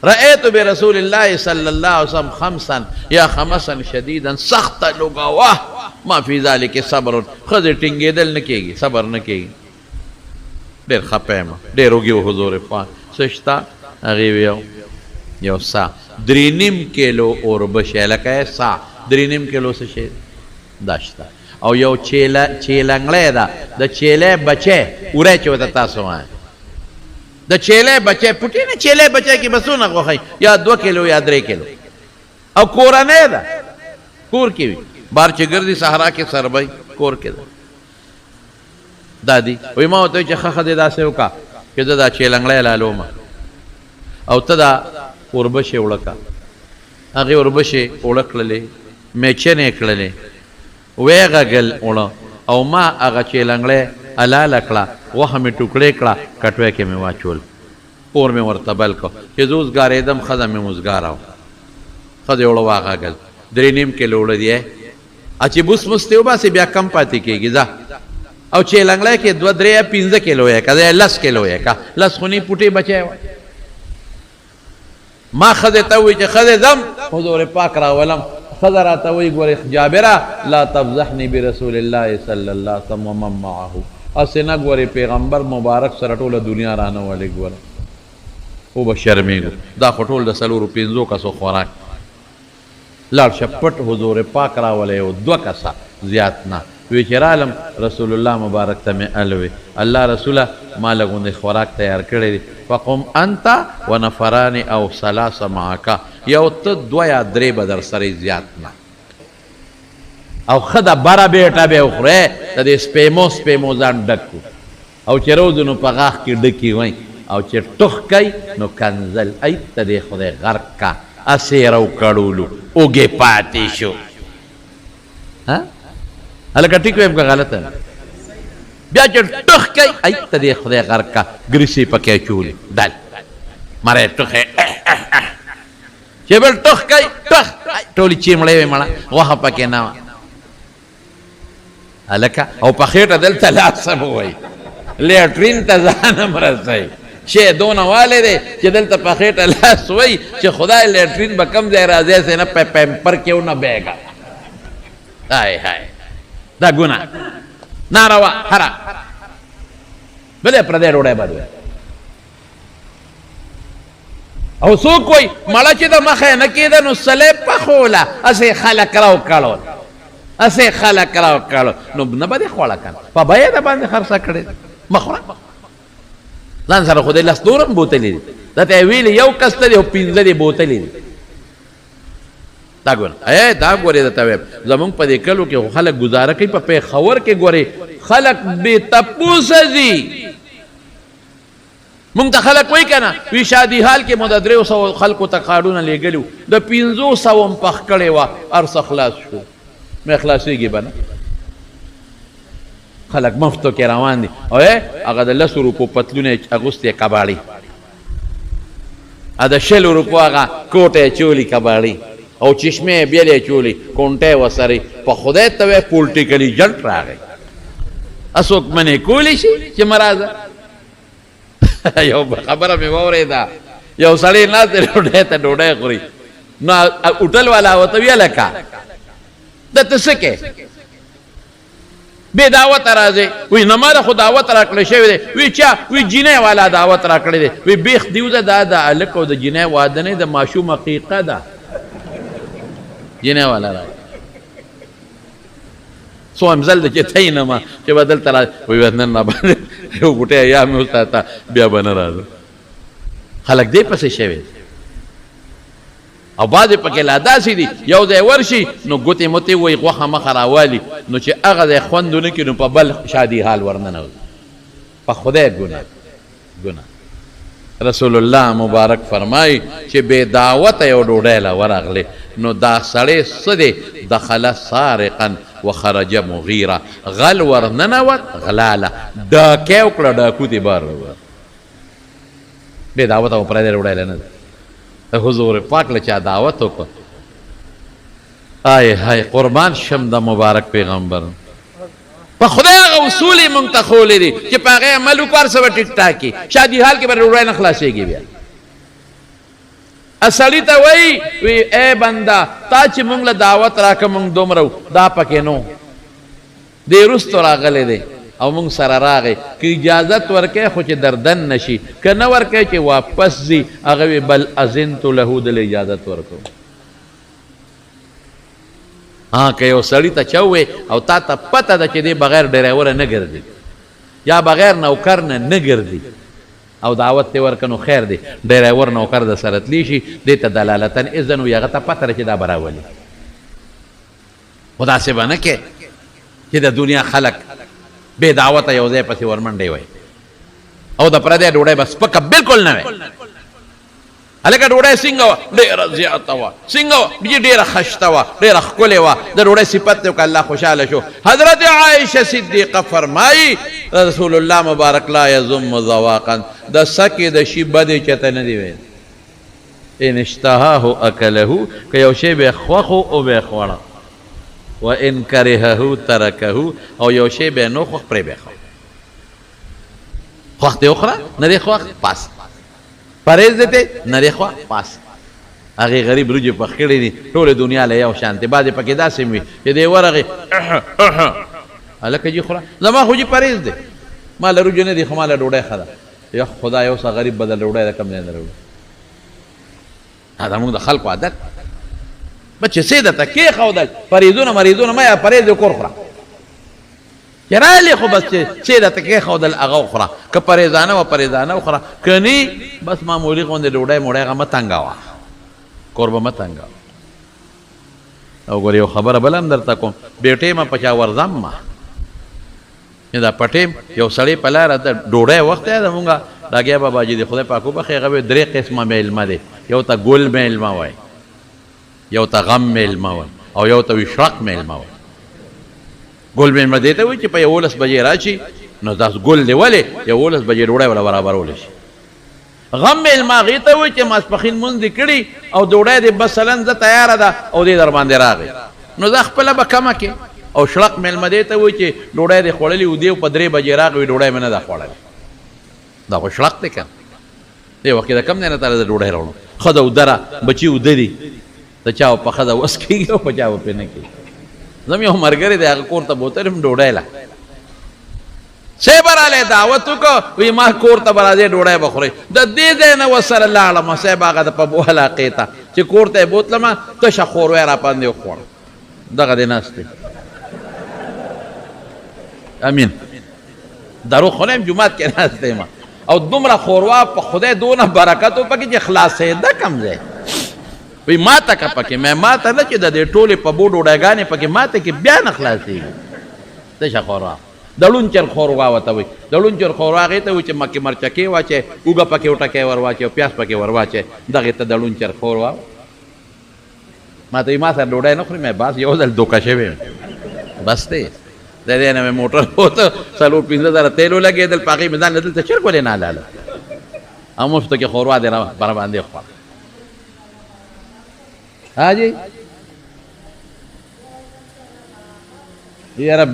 रअयतु बिरसूलिल्लाह सल्लल्लाहु अलैहि वसल्लम खमसन या खमसन शदीदन सख्त लुगावा मा फी ज़ालिक सब्र खज़ टिंगेदल न केगी सब्र न केगी ډېر خپېم ډېر وګي حضور پاک سشتا هغه یو سا 3.5 کیلو اور بشه لکه سا 3.5 کیلو څه شي داشتا او یو چیلنګړې ده د چیلې بچي اوره چوته تاسو وای د چیلې بچي پټې نه چیلې بچي کې بسونه غوخی یا 2 کیلو یا 3 کیلو او کورانه ده کور کې وي بار چې ګرځي صحرا کې سربای کور کې ده دادی وای ما ته چې خخه دې داسې وکا چې دا چیلنګړې لالوما او ته دا اوربشه وړکا هغه اوربشه وړکللې میچنې کړلې وېغل وړ او ما هغه چیلنګړې الا لکړه وه مې ټوکړې کړه کټوې کې مې واچول اور مې ورته بل کو چې زوزګار ادم خزه مې مزګاراو خزه وړ واغل 3.5 کیلو وړ دی اچي بوس مستیو باسي بیا کم پاتې کېږي ځه او چیلنګړې کې 2-3-5 کیلو یې کده 10 کیلو یې کا لس خونی پټي بچي ما خذ توي چې خذ دم حضور پاک را ولم خذ توي ګور جابره لا تفضحني برسول الله صلى الله عليه وسلم ومن معه اسنه ګور پیغمبر مبارک سره ټوله دنیا رانه ولي ګور او بشرمېږي دا خټول د سلو 5 کسو خوراک لاړ شپټ حضور پاک را ولې او 2 کسا زیات نه وی چرالم رسول الله مبارک ته مې الوي الله رسوله ما لګون خوراک تیار کړی فقم انت ونفران او ثلاث معك یو ته 2 یا 3 بدر سره زیات نه او خدا بارا بیٹا به خوره د سپیمو ځان ډکو او چې روزونو په غاخ کې ډکی وای او چې ټوخ کوي نو کنزل ایت د خدای غرق کا اسیرو کړولو اوګه پاتې شو ها هلکه ټیک ویم که غلطه بیا چې ټوخ کوي ایت د خدای غرق کا ګریسي پکې چولي دل مره ټوخه چې بل ټوخ کوي ټوخ ټولي چیمړې مړه واه پکې نه هلکه او په خېټه دلته لاسه وای لیټرین ته ځان مرسي شی دونه والے دی چې دلته په خېټه لاس وای چې خدای لیټرین به کم ځای راځي سه نه پمپر کې ونه بیګا هاي هاي دا ګناه ناروا حرام بلې پردې روړې باندې او څوک کوئی مړه چې د مخه نه کېده نو سلې په خوله اسې خلک راو کړو اسې خلک راو کړو نو نه به خوړه کړ په بیا د باندې خرڅه کړې مخوره ځان سره خو دې لاس نورم بوتلې دا ته ویل یو کس ته یو 15 بوتلې دا ګور دا ګورې دا ته زمونږ په دې کلو کې خلک گزاره کوي په پیښور کې ګورې خلک بې تپوسه دي مونږ ته خلک وایي که نه وی شادي حال کې مو د 300 خلکو ته کارډونه لېږلي د 500 م پخ کړې وه هر څه خلاص شو مې خلاصېږي به نه خلک مفتو کې روان دي او هغه د 10 روپو پتلونه اغوستې کباړي ا د 20 روپو هغه کوټه چولی کباړي او چشمه بیلې چولی کونټه وسري په خدای ته پولیټیکلی جنټ راغی اسوک منې کولی شي چې مرزه یو خبره مې واورېده یو سړی ناست دی ډوډۍ ته ډوډۍ خوري نو هوټل والا ورته ویله کا د ته څه کې بې دعوت راځي وی نه ما خو دعوت راکړی شوی دی وی چا وی جینۍ والا دعوت راکړی دی وی بیخ دیوزه دا د هلک او د جینۍ واده نه د ماشوم حقیقه ده جینۍ والا را څو امزل د چې تی نه ما چې به دلته را وی نن نه باندې یو بوټی یا مې وساته بیا به نه راځه خلک دې پسې شوي او بعضې پکې لا داسې دي یو ځای ورشي نو ګوتې متې وایي غوښه مخه راوالي نو چې هغه ځای خوند ونه کړي نو په بل شادي حال ورننوځي په خدای ګناه رسول الله مبارک فرمایي چې بې دعوته یو ډوډۍ له ورغلی نو دا سړی څه دی دخله سارقا وخرج مغیره غل ورننوت غلاله ډاکې وکړه ډاکو دې بار بې دعوته و پردی ډوډۍ له نه حضور پاک له چا دعوت وکړه آی هاي قربان شم د مبارک پیغمبر په خدای هغه اصول یې مونږ ته ښولي دي چې په هغې عمل وکړو هر څه به ټیک ټاک کي شادي حال کې به ډوډۍ نه خلاصېږي بیا سړي ته وایي وی ای بنده تا چې مونږ له دعوت راکړه مونږ دومره و دا پکې نو دی وروستو راغلی دی او مونږ سره راغی که اجازت ورکوي خو چې دردن نشي که نه ورکوي چې واپس ځي هغه وی بل اذنت له دله اجازت ورکوم که یو سړي ته چا ووایي او تا ته پته ده چې دی بغیر ډریوره نه ګرځي یا بغیر نوکر نه نه ګرځي او دعوت ته ورکه نو خیر دی ډریور نوکر د سره تلی شي دې ته دلالتن اذن وي هغه ته پته ده چې دا به راولي خو داسې به نه کې چې د دنیا خلک بې دعوته یو ځای پسې ورمنډې وای او د پردی ډوډۍ به سپکه بلکل نه وی هلکه ډوډۍ څنګه وه ډېره زیاته وه څنګه وه بجي ډېره خشته وه ډېره ښکلې وه د ډوډۍ صفت دی که الله خوشحاله شو حضرت عایشه صدیقه فرمایي رسول الله مبارک لا یذم ذواقا د سکې د شي بدې چته نه دی ویل ان اشتهاه اکله که یو شی به خوښ او به خوړه و ان کرهه ترکه او یو شی به نو خوښ پرې به خوښ دې وخوره نه دی خوښ پاس پرهیز دې نه دی خوښ پاس هغې غریب روجې پخ کړي دي ټولې دنیا له یو شان دي بعضې پکې داسې وي چې دی ورغې هلکه جي خوره زما خو جي پرهیز دی ما له روجې نه دي خو ما له ډوډۍ ښه ده یا خدای اوسه غریب به د ډوډۍ د کم ځای نه راوړي دا زموږ د خلکو عادت بچې څه درته کېښودل پرهیزونه مریضونه مه یا پرهیز یې کور خوره چې رالې خو بس چې څه درته کېښودل هغه وخوره که پرهیزانه وه پرهیزانه وخوره که نه بس معمولي غوندې ډوډۍ موډۍ هغه مه تنګوه کور به مه تنګوه او ګورې یو خبره بله هم درته کوم بې ټیمه په چا ورځم ما دا پټیم یو سړی په لاره ته ډوډۍ وخت دی زمونږ راګیا بابا جي د خدای پاک وبخښي هغه به درې قسمه میلمه دی یو ته ګل میلمه وایي یو ته غم میلمه وایي او یو ته وشرق میلمه وایي ګل میلمه دې ته وایي چې په 11 بجې راشي نو دا ګل دی ولې 11 بجې ډوډۍ وله برابرولی شي غم میلمه هغې ته وایي چې ماسپښین مونځ دې کړي او ډوډۍ دې مثلا زه تیاره ده او دې در باندې راغی نو زه خپله به کمه کې او شړق میلمه دې ته وایي چې ډوډۍ دې خوړلې و دې په 3 بجې راغی وي ډوډۍ مې نه ده خوړلې دا خو شړق دی که دې وخت کې د کم ځای نه تاله د ډوډۍ راوړم ښځه ودره بچي وده دي د چا په ښځه وس کېږي او په چا به پرې نه کېږي زم یو ملګری دی هغه کور ته بوتلی م ډوډۍ له څه به رالی دعوت وکړه وایي ما کور ته به راځې ډوډۍ به خورئ د دې ځای نه ورسره لاړم صاحب هغه د په علاقې ته چې کور ته یې بوتلم تشه ښوروی را باندې وخوړه دغه دې ناست دی امین دروغ خو نه یم جومات کې ناست یم او دومره ښوروا په خدای دونه برکت و پکې چې خلاصېده کم ځای وی ما ته که پکې مې ما ته نه چې د دې ټولې په بو ډوډۍ پکې ما ته کې بیا نه خلاصېږي تشه ښوروا د لونچر ښوروا ورته وایي د لونچر ښوروا هغې ته وایي چې مکې مرچکې واچوې اوږه پکې وټکی ور واچوې او پیاز پکې ور واچوې دغې ته د لونچر ښوروا ما ته وایي ما سره ډوډۍ نه خوري مې بس یو ځل دوکه شوی بس دی د دې نه مې موټر وته 4-5 تیل ولګېدل په هغې مې ځان له دلته چرګ ولې نه حلاله او مفتو کې ښوروا دې را باندې خوړه حاجی یاره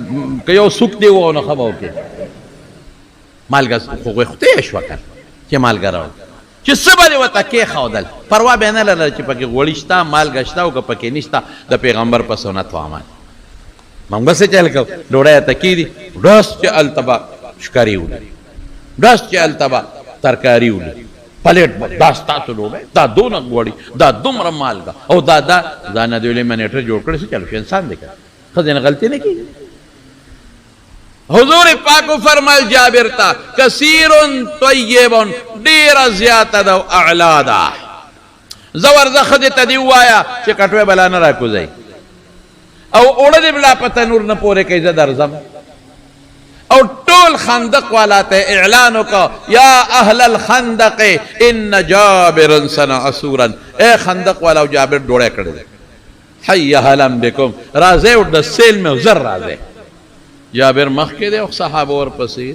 که یو سوک دی و نو ښه به وکړې مالګه خو غوښتې یې شوه که چې مالګه راوړه چې څه به دې ورته کېښودل پروا به یې نه لرله چې پکې غوړي شته مالګه شته او که پکې نشته د پیغمبر په سنت و عمل موږ به څه چل کوو ډوډۍ ته کېږدي ډس چې هلته به شکري ولري ډس چې هلته به ترکاري ولري پلیټ به دا ستاسو ډوډۍ دا دونه غوړي دا دومره مالګه او دا ځانه د لیمنیټر جوړ کړی څه چلو شي انسان دی که ښځې نه غلطي نه کېږي حضور پاک فرمایل جابر ته کثیر طیب ډېره زیاته ده او اعلا ده زه ورځه ښځې ته دې ووایه چې کټوۍ بلا نه راکوځئ او اوړه دې بلا په تنور نه پورې کوي زه درځم او ټول خندق والا ته اعلان وکړه یا اهل الخندق ان جابرا صنع سورا اے خندق والا او جابر ډوډۍ کړې ده حی هلا بکم راځئ او د سیل مې زر راځئ جابر مخکې دی او صحابه ورپسې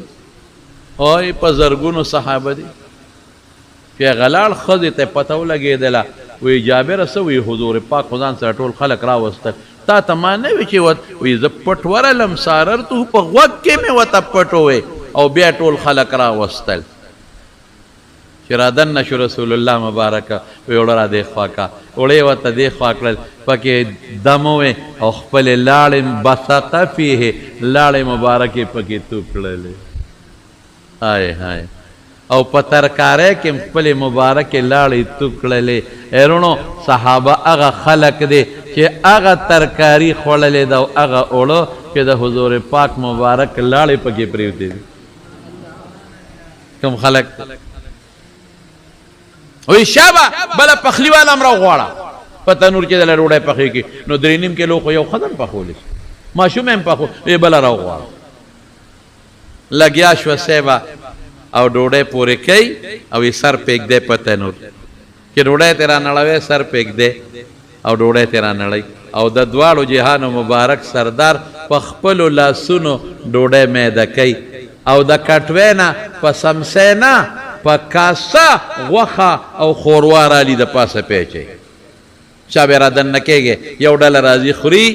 اوی په زرګونو صحابه دي چې هغه لاړ ښځې ته پته ولګېدله وی جابره څه وی حضور پاک خو ځان سره ټول خلک راوستل تا ته ما نه وي چې وي زه پټ ورلم ساررته په غوږ کې مې ورته پټ او بیا ټول خلک راوستل چې را دننه شو رسول الله مبارکه وی وړه را دې خوا کا وړې ورته دې خوا کړل پکې دم وې او خپلې لاړې بسقه فیه لاړې مبارکې پکې توپ کړلې هاي هاي او په ترکارۍ کې خپلې مبارکې لاړې توپ کړلې ایرونو صحابه هغه خلک دی چې هغه ترکاري خوړلې ده او هغه اوړه چې د حضور پاک مبارک لاړې پکې پرېوتې دي کوم خلک وی شابه بله پخلی والا هم راوغواړه په تنور کې دله ډوډۍ پخېږي نو 3.5 کیلو خو یو ښځه هم پخولی شي ماشوم هم پخو وی بله راوغواړه لګیا شوه صیبه او ډوډۍ پورې کوي او یې سر پرېږدی په تنور چې ډوډۍ ترې رانړوی سر پرېږدی او ډوډۍ ترې رانړوي او د دواړو جهانو مبارک سردار په خپلو لاسونو ډوډۍ میده کوي او د کټوۍ نه په سمسۍ نه په کاسه غوښه او ښوروا رالي د پاسه پیچی چا بیا را دننه کېږي یو ډله راځي خوري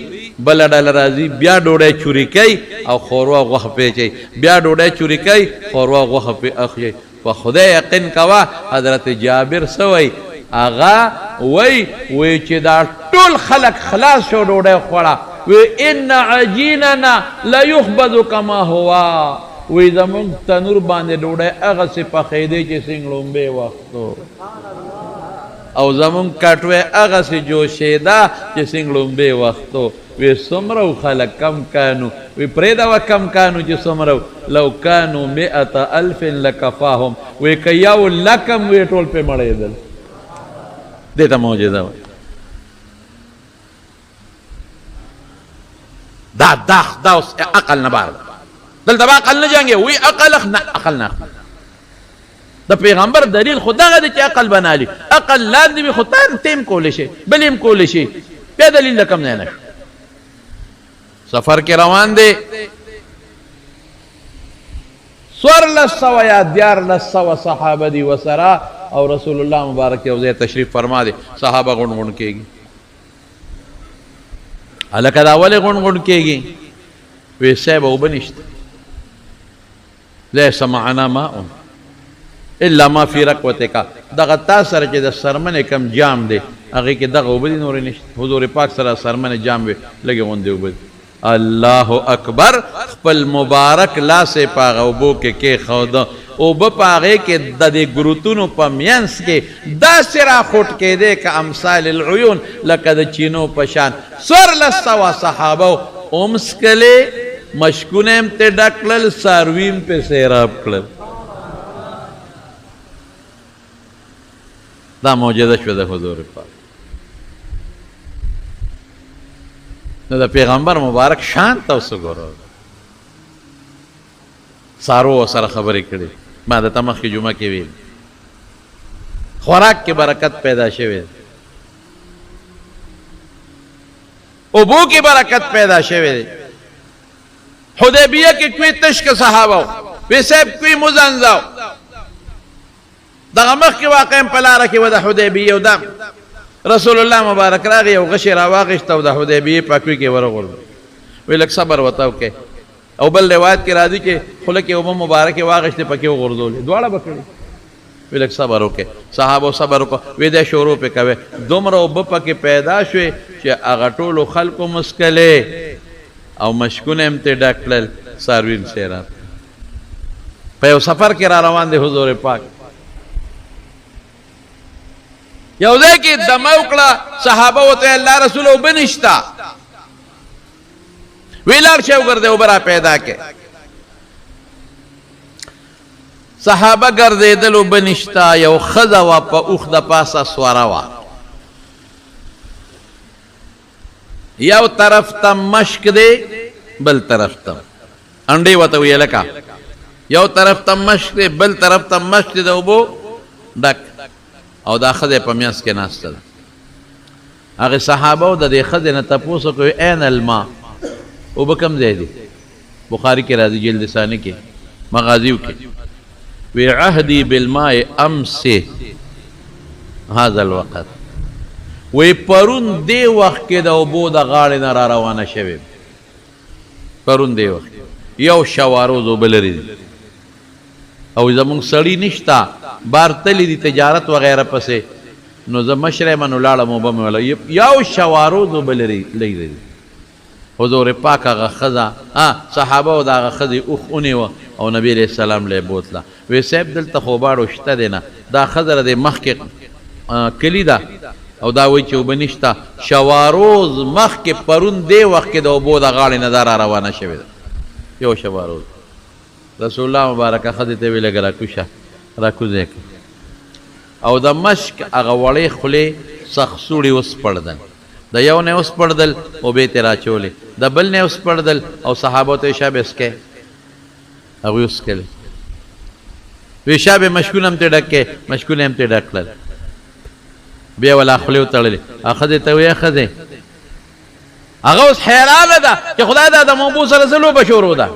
بله ډله راځي بیا ډوډۍ چوري کوي او ښوروا غوښه پیچی بیا ډوډۍ چوري کوي ښوروا غوښه پې اخلي په خدای یقین کوه حضرت جابر څه وایي هغه وی چې دا ټول خلک خلاص شو ډوډۍ خوړه وی ان عجیننا لیخبز کما هو وی زمونږ تنور باندې ډوډۍ هغسې پخېدی چې څنګه لومبې وختو او زمونږ کټوۍ هغسې جوشېده چې څنګه لومبې وختو وی څومره خلک کم کانو وی پرېږده کم کانو چې څومره لو کانو 100,000 لکفاهم وی که یو لکم وی ټول پې مړېدل دې ته معجزه وایي دا اوس عقل نه بار دلته به عقل نه جنګي وی عقل نه د پیغمبر دلیل خو دغه دی چې عقل بنالي عقل لاندې وي خو تیم کولی شي بل هم کولی شي بیا دلیل له کم ځای نه سفر کې روان دی 1400 یا 1400 صحابه دي وسره او رسول الله مبارک یو ځای تشریف فرما دی صحابه غونډ غونډ کېږي هلکه دا ولې غونډ غونډ کېږي وی صاحب اوبه نشته لیس معنا ماء الا ما فی رکوتک دغه تا سره چې د سرمنې کم جام دی هغې کې دغه اوبه دي نورې نشته حضور پاک سره سرمنې جام وي لږې غوندې اوبه دي الله اکبر خپل مبارک لاسې په هغه اوبو کې کېښوده اوبه په هغې کې د دې ګروتونو په منځ کې داسې راخوټ کېدی که امثال العیون لکه د چینو په شان 1400 صحابه هم څکلې مشکونه هم ترې ډک کړل څاروي هم پې سیراب کړل دا معجزه شوه د حضور پاک نو د پیغمبر مبارک شان ته اوس وګوره څارو ورسره خبرې کړې ما د ته مخکې جمعه کې ویل خوراک کې برکت پیدا شوی اوبو کې برکت پیدا شوی دی حدیبیه کې کوئی تشک صحابه وی صاحب کوئی مزنزاو دغه مخکې واقع په لاره کې و د حدیبیه و دا رسول الله مبارک راغی یو غشی راواغېسته او د حدیبیې په کوی کې ورغورځو وی لږ صبر ورته وکړئ او بل روایت کې راځي چې خوله کې اوبه مبارکې واغېستې پکې وغورځولې دواړه به کړي وی لږ صبر وکړئ صحابو صبر وکړه وی دی شروع پې کوې دومره اوبه پکې پیدا شوې چې هغه ټولو خلکو مسکلې او مشکونه هم ترې ډک کړل څاروي هم سیراب په یو سفر کې را روان دی حضور پاک یو ځای کې دمه وکړه صحابه ورته الله رسول اوبه نشته وی لاړ شئ وګرځئ اوبه را پیدا کړئ صحابه ګرځېدل اوبه نشته یو ښځه وه په اوښ د پاسه سوره وه یو طرف ته مشک دی بل طرف ته انډې ورته ویې لکه یو طرف ته مشک دی بل طرف ته مشک دی د اوبو ډک او دا ښځه په منځ کې ناسته ده هغې صحابو د دې ښځې نه تپوس وکړو این الماء اوبه کوم ځای دي بخاري کې راځي جلد ثاني کې مغازیو کې وی عهدي بالماء امس هذا الوقت وی پرون دی وخت کې د اوبو د غاړې نه را روانه شوې پرون دی وخت یو شواروز اوبه لري دي او زمونږ سړي نشته بار تللی دي تجارت وغیره پسې نو زه مشر یم نو لاړم اوبه مې وله یو شواروز اوبه لري دي حضور پاک هغه ښځه صحابه او د هغه ښځې اوښ ونیوه او نبي علیه السلام له یې بوتله وی صاحب دلته خو باړو شته دی نه دا ښځه د مخکې کلي ده او دا وایي چې اوبه نشته شواروز مخکې پرون دې وخت کې د اوبو د غاړې نه دا را روانه شوې ده یو شواروز رسول الله مبارکه ښځې ته یې ویې لږه راکوشه راکوزی کړه او د مشک هغه وړې خولې سخسوړې وسپړدل د یو نه وسپړدل اوبې ترې راچولې د بل نه وسپړدل او صحابو ته یې شابه اسکې هغوی وسکلې وی شابه مشکونه هم ترې ډک کې مشکونه هم ترې ډک کړل بیا ولا خولې وتړلې ښځې ته ویې ښځې هغه اوس حیرانه ده چې خدای دا د موبو سره څه لوبه شروع ده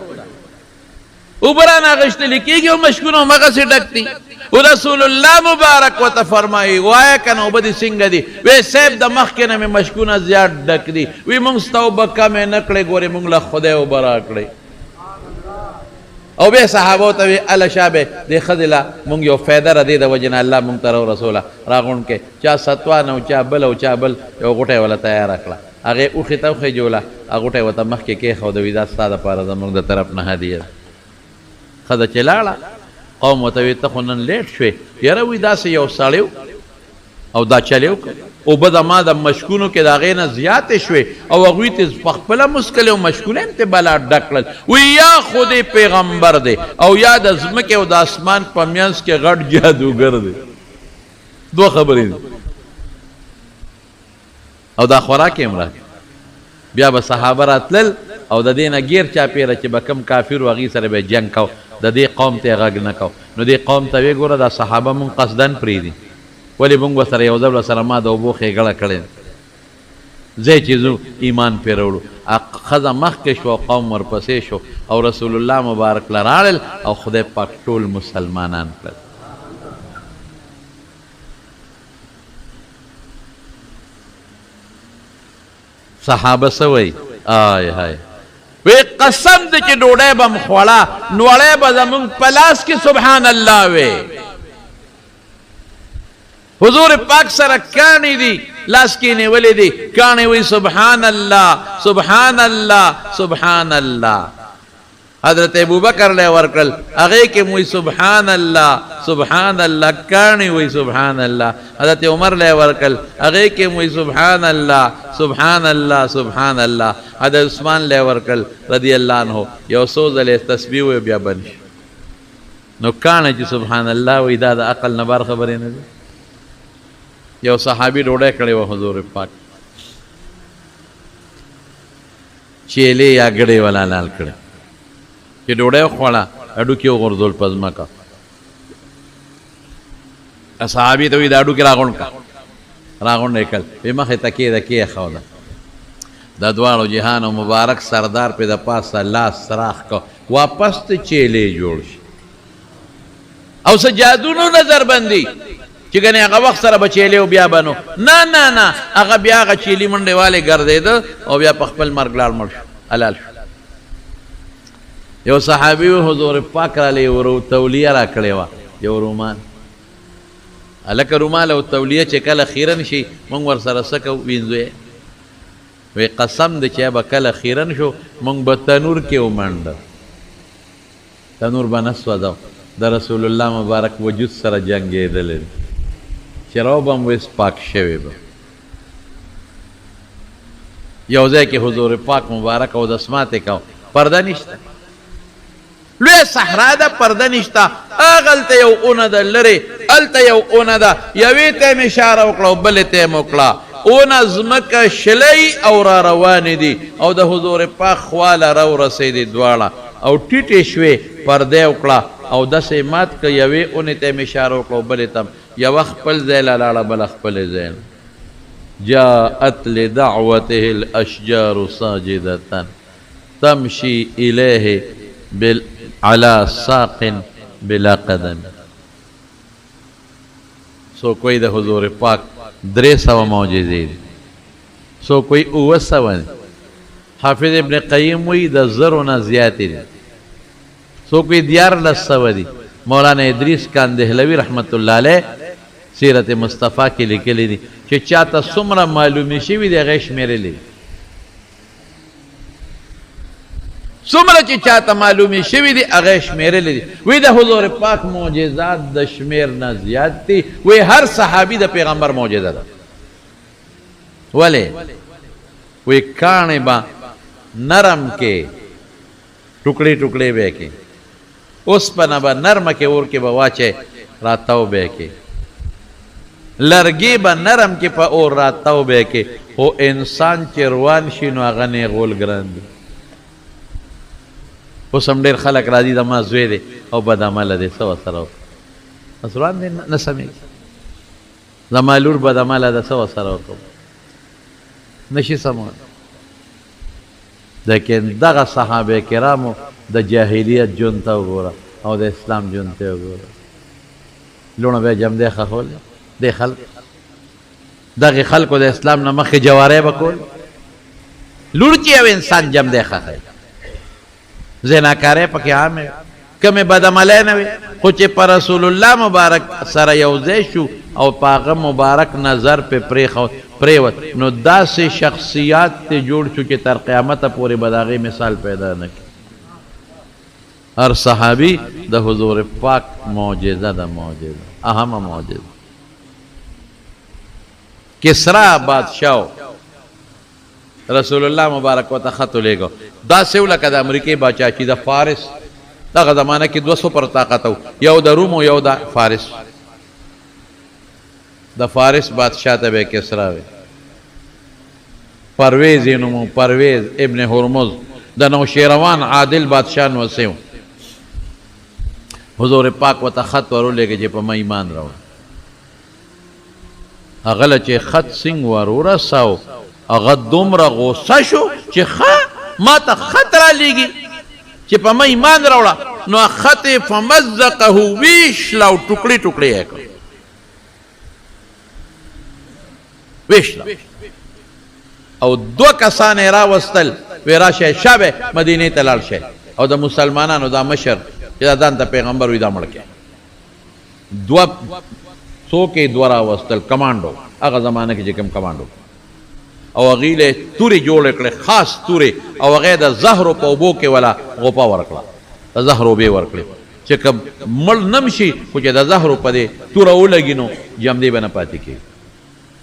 اوبه رانه اخېستلې کېږي او مشکونه همغسې ډک دي او رسول الله مبارک ورته فرمایي وایه که نه اوبه دې څنګه دي وی صاحب د مخکې نه مې مشکونه زیات ډک دي وی مونږ ستا اوبه کمې نه کړې ګورې مونږ له خدای اوبه راکړې او بیا صحابو ته وی اله شابه دې ښځې له مونږ یو فایده را دې د وجې نه الله مونږ ته رسوله راغونډ کې چا ستوان او چا بل او چا بل یو غوټی وله تیاره کړه هغې اوښې ته وخېجوله هغه غوټی ورته مخکې کېښوده وي دا ستا دپاره زمونږ د طرف نه هدیه ده ښځه چې لاړه قوم ورته وی ته خو نن لیټ شوې یاره وی داسې یو سړی او دا چلی وکړه اوبه زما د مشکونو کې د هغې نه زیاتې شوې او هغوی ته پخپله مسکلې او مشکونه هم ترې بلا ډک کړل وی یا خو دې پیغمبر دی او یا د ځمکې او د اسمان په منځ کې غټ جادوګر دی دوه خبرې دي او دا خوراک یې هم راکړي بیا به صحابه راتلل او د دې نه ګیر چاپېره چې به کم کافر و هغې سره به جنګ کو د دې قوم ته یې غږ نه کو نو دې قوم ته ویې ګوره دا صحابه مونږ قصدن پرېږدي ولې مونږ ورسره یو ځل ورسره ما د اوبو ښېګړه کړې ځای چې ځو ایمان پرې راوړو ښځه مخکې شو او قوم ورپسې شو او رسول الله مبارک له راړل او خدای پاک ټول مسلمانان کړل صحابه څه وایي آی های وی قسم دې چې ډوډۍ به م خوړه نوړی به زمونږ په لاس کې سبحان الله وی حضور پاک سره کاڼي دي لاس کې نیولې دي کاڼي وی سبحان الله سبحان الله سبحان الله حضرت ابوبکر له ورکل هغه کې موي سبحان الله سبحان الله کاڼي وی سبحان الله حضرت عمر له ورکل هغه کې موي سبحان الله سبحان الله سبحان الله حضرت عثمان له ورکل رضی الله عنه یو څو ځله تسبیح وی بیا بند نو کاڼي چې سبحان الله وی دا د عقل نه بار خبرې نه دي یو صحابي ډوډۍ کړې وه حضور پاک چیلې یا ګډې والا لال کړې چې ډوډۍ وخوړه هډوکي وغورځول په ځمکه صحابي ته وایي دا هډوکي راغونډ کړه راغونډ یې کړل وایي مخې ته کېده کېښوده د دواړو جهان او مبارک سردار پې د پاسه لاس سراخ کو واپس ته چیلې جوړ شي او څه جادونو نظر بندي چې ګنې هغه وخت سره به چیلې او بیا بنو نه نه نه هغه بیا هغه چیلي منډې والې ګرځېده او بیا په خپل مرګ لاړ مړ شو حلال شو یو صحابي حضور پاک راله یو تولیه را کړې وه یو رومال هلکه رومال او تولیه چې کله خیرن شي موږ ورسره څه کوو وینځو یې وی قسم دی چې به کله خیرن شو موږ به تنور کې ومنډه تنور به نه سوځو د رسول الله مبارک وجود سره جنګېدلی چې رو به م ویس پاک شوی به یو ځای کې حضور پاک مبارک او دسماتې کو پرده نشته لوی صحرا ده پرده نشته هغلته یو اونه ده لرې هلته یو اونه ده یوې ته یې اشاره وکړه او بلې ته یې م وکړه اونه ځمکه شلی او را روانې دي او د حضور پاک خواله راورسېدې دواړه او ټیټې شوې پرده یې وکړه او داسې مات که یوې اونې ته یې اشاره وکړه او بلې ته یوه خپل ځای له لاړه بله خپلې ځای جاءت لدعوته الاشجار ساجدة تمشي إليه على ساق بلا قدم سو کوئی د حضور پاک 300 معجزې دي، سو کوئی 900 دي. حافظ ابن قیم وی د 1000 نه زیاتې دي، سو کوئی 1400 دي. مولانا ادریس کاندهلوی رحمت الله علیه سیرت مصطفیٰ کې لیکلي دي چې چاته څومره معلومي شوي دي هغه شمېرلي دي، څومره چې چاته معلومي شوي دي هغه شمېرلي دي. وی د حضور پاک معجزات د شمېر نه زیات دي. وی هر صحابي د پیغمبر معجزه ده. ولې؟ وی کاڼې به نرم کې ټوکړې ټوکړې به کې، اوسپنه به نرمه کې اور کې به واچې راتاو به کې، لرګي به نرم کې په اور راتاو به کې، خو انسان چې روان شي نو هغه نیغول ګران دي. اوس هم ډېر خلک راځي د ما زوی دی او بد عمله دی، څه ورسره اوس روان دی نه سمېږي، زما لور بد عمله ده، څه ورسره وکړم؟ نشي سمولی. لیکن دغه صحابه کرامو د جاهلیت ژوند ته وګوره او د اسلام ژوند ته وګوره. لوڼه به یې جم دی ښخول دې خلک، دغې خلکو د اسلام نه مخکې جواری به کول. لور چې یو انسان جم دی ښخوي، زناکاری پکې عامې کمې بدعملی نه وي، خو چې په رسول الله مبارک سره یو ځای شو او په هغه مبارک نظر پې پرېوت نو داسې شخصیات ته جوړ شو چې تر قیامته پورې به د هغې مثال پیدا نه کړي. هر صحابي د حضور پاک معجزه ده، معجزه اهمه معجزه. کسرا بادشاہ رسول الله مبارک ورته خط ولیږه، داسې و لکه د امریکې باچا چې د فارس دغه زمانه کې 200 پر طاقت و، یو د روم او یو د فارس. د فارس بادشاہ ته به کسرا وي، پرویز یې نوم، پرویز ابن هرمز د نوشیروان عادل بادشاہ نوسیو. حضور پاک ورته خط ورولېږه چې په ما ایمان راوړه. هغه له چې خط سنګ ور ورساو هغه دومره غوسه شو چې ما ته خط رالیږي چې په ما ایمان راوړه، نو خط یې فمزقه ویشله او ټوکړې ټوکړې یې کړ، ویشله. او 2 کسان یې راوستل، وی راشئ شابه مدینې ته لاړ شئ، او د مسلمانانو دا مشر چې دا ځان ته پیغمبر وي دا مړ کړئ. 2 څوک یې 2 راوستل، کمانډو، هغه زمانه کې چې کوم کمانډو، او هغې له تورې جوړې کړې، خاص تورې، او هغې د زهرو په اوبو کې ولا غوپه ورکړه، د زهرو اوبې ورکړې چې که مړ نم شي خو چې د زهرو په دې توره ولګي نو جمدې به نه پاتې کېږي.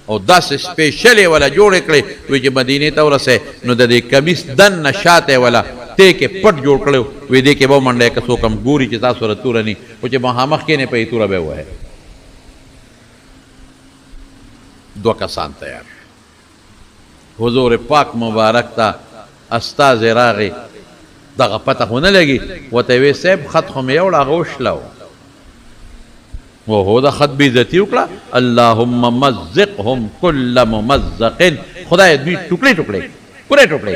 او داسې سپېشلې ولا جوړې کړې وی چې مدینې ته ورسې نو د دې کمیس دننه شاته ولا تی کې پټ جوړ کړی، وی دې کې به ومنډی که څوک هم ګوري چې تاسو سره توره ني، خو چې مخامخ کېنې په یې توره به یې ووهې. 2 کسان تیار. حضور پاک مبارک ته استازی راغی، دغه پته خو نه لګي، ورته وی صاحب خط خو مې یوړه هغه وشله وهو د خط بې عزتي وکړه. اللهم مزقهم کل ممزق، خدای دوی ټوکړې ټوکړې پورې ټوکړې.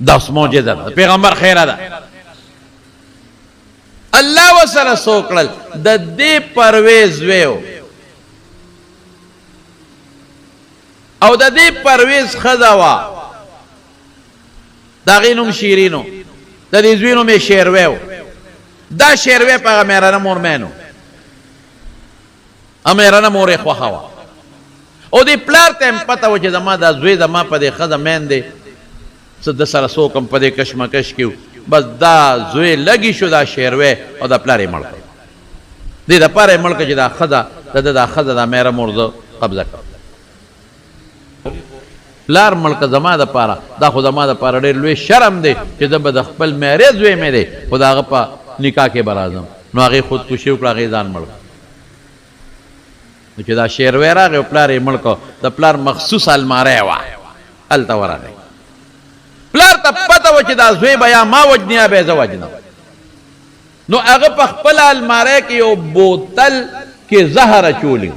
داس معجزه ده، پیغمبر خیره ده. الله وسره څه وکړل؟ د دې پرویز ویو او د دې پرویز ښځه وه، د هغې نوم شیرینو، د دې زوی نوم یې شیروی و. دا شیروی په هغه مېرنه مورمین و، مېرنه مور یې خوښه وه، او دې پلار ته هم پته وه چې زما دا زوی زما په دې ښځه مین دی، څه د سره څوک هم په دې کشمکش کې و. بس دا زوی لګي شو دا شیروی، او دا پلار یې مړ کړ. دې دپاره یې مړ کړ چې دا ښځه دا ښځه دا مېره مور زه قبضه کړم. پلار ملک زما د پاره، دا خو زما د پاره ډېر لوی شرم دی چې زه به د خپل میرې زوی مې دی خو د هغه په نکاح کې به راځم. نو هغې خودکشي وکړه، هغې ځان مړ کړ. نو چې دا شیروی راغی او پلار یې مړ کړ، د پلار مخصوص الماری وه، هلته ورغی. پلار ته پته وه چې دا زوی به یا ما وجني یا به یې زه وجنم. نو هغه په خپله الماری کې یو بوتل کې زهر اچولی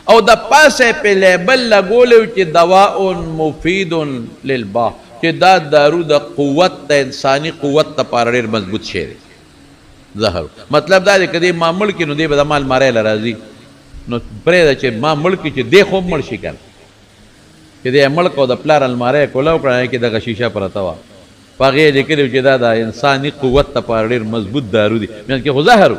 او د پاسه په لیبل لګولی چې دواء مفید للبا، چې دا دارو د قوت د انساني قوت دپاره ډېر مضبوط شی دی زهر. مطلب دا دی که دې ما مړ کړي نو دې به زما الماری له راځي نو پرېږده چې ما مړ کړي چې دی خو مړ شي که نه چې دی مړ کړ او د پلار الماری یې کولاو کړه هغې کې دغه شیشه پرته وه په هغې یې لیکلي چې دا د انساني قوت دپاره ډېر مضبوط دارو دي منځ کې خو زهر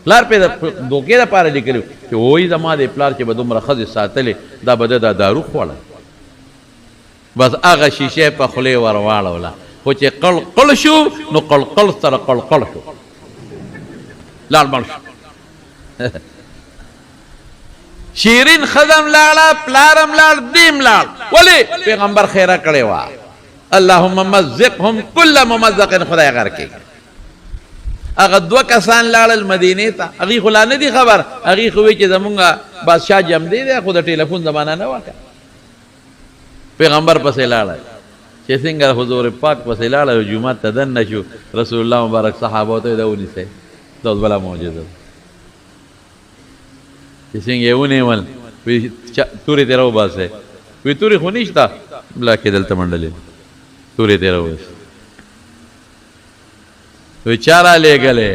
پلار پې د دوکې دپاره لیکلي چې وایي زما د پلار چې به دومره ښځې ساتلې دا به ده دا دارو خوړل بس هغه شیشه په خولې ور واړوله خو چې قلقل شو نو قلقل سره قلقل شو لاړ مړ شو شیرین خدم لاړه پلارم لاړ دیم لاړ ولې پیغمبر خیره کړې وه اللهم مزقهم کل ممزق خدای غر کې هغه دوه کسان لاړل مدینې ته هغې خو لا نه دي خبر هغې خو وایي چې زمونږ بادشاه جمدی دی خو د ټلیفون زمانه نه وه پیغمبر پسې لاړل چې څنګه حضور پاک پسې لاړل جومات ته دننه شو رسول الله مبارک صحابو ته یې دا ونیسئ دا اوس بله معجزه چې څنګه یې ونیول وایي تورې ترې راوباسئ وایي تورې خو نشته ملا کې دلته منډلې تورې ترې راوباسئ وایي چا رالېږلې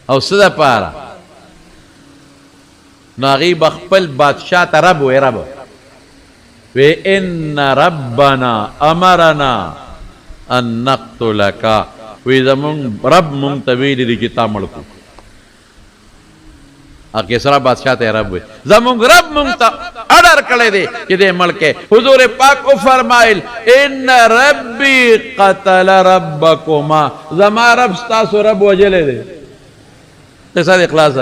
او څه دپاره نو هغې به خپل بادشاه ته رب وایي رب وی ان ربنا امرنا ان نقتلک وی زمون رب مونږ ته ویلي دي چې تا مړ کړو کسرا بادشاہ ته رب وی زمون رب مونږ ته اډر کړی دی چې دې مړ کې حضور پاک او فرمایل ان ربي قتل ربکما زما رب ستاسو رب وجلې دی قصه د اخلاص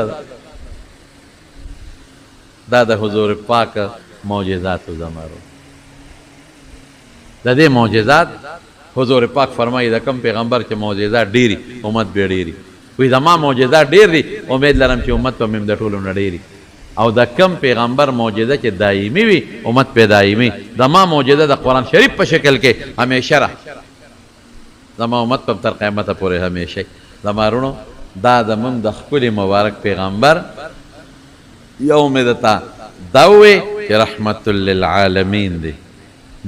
دا د حضور پاک معجزات زمارو د دې معجزات حضور پاک فرمایي د کم پیغمبر چې معجزات ډېري امت به ډېري وی زما معجزات ډېر دي امید لرم چې امت به مې د ټولو نه ډېري او د کم پیغمبر معجزه چې دایمي وي امت په دایمي زما معجزه د قرآن شریف په شکل کې همیشه را زما امت په تر قیامته پورې همیشه زما رونو دا زموږ د ښکلي مبارک پیغمبر یو مې درته دا ووی چې رحمت للعالمین دی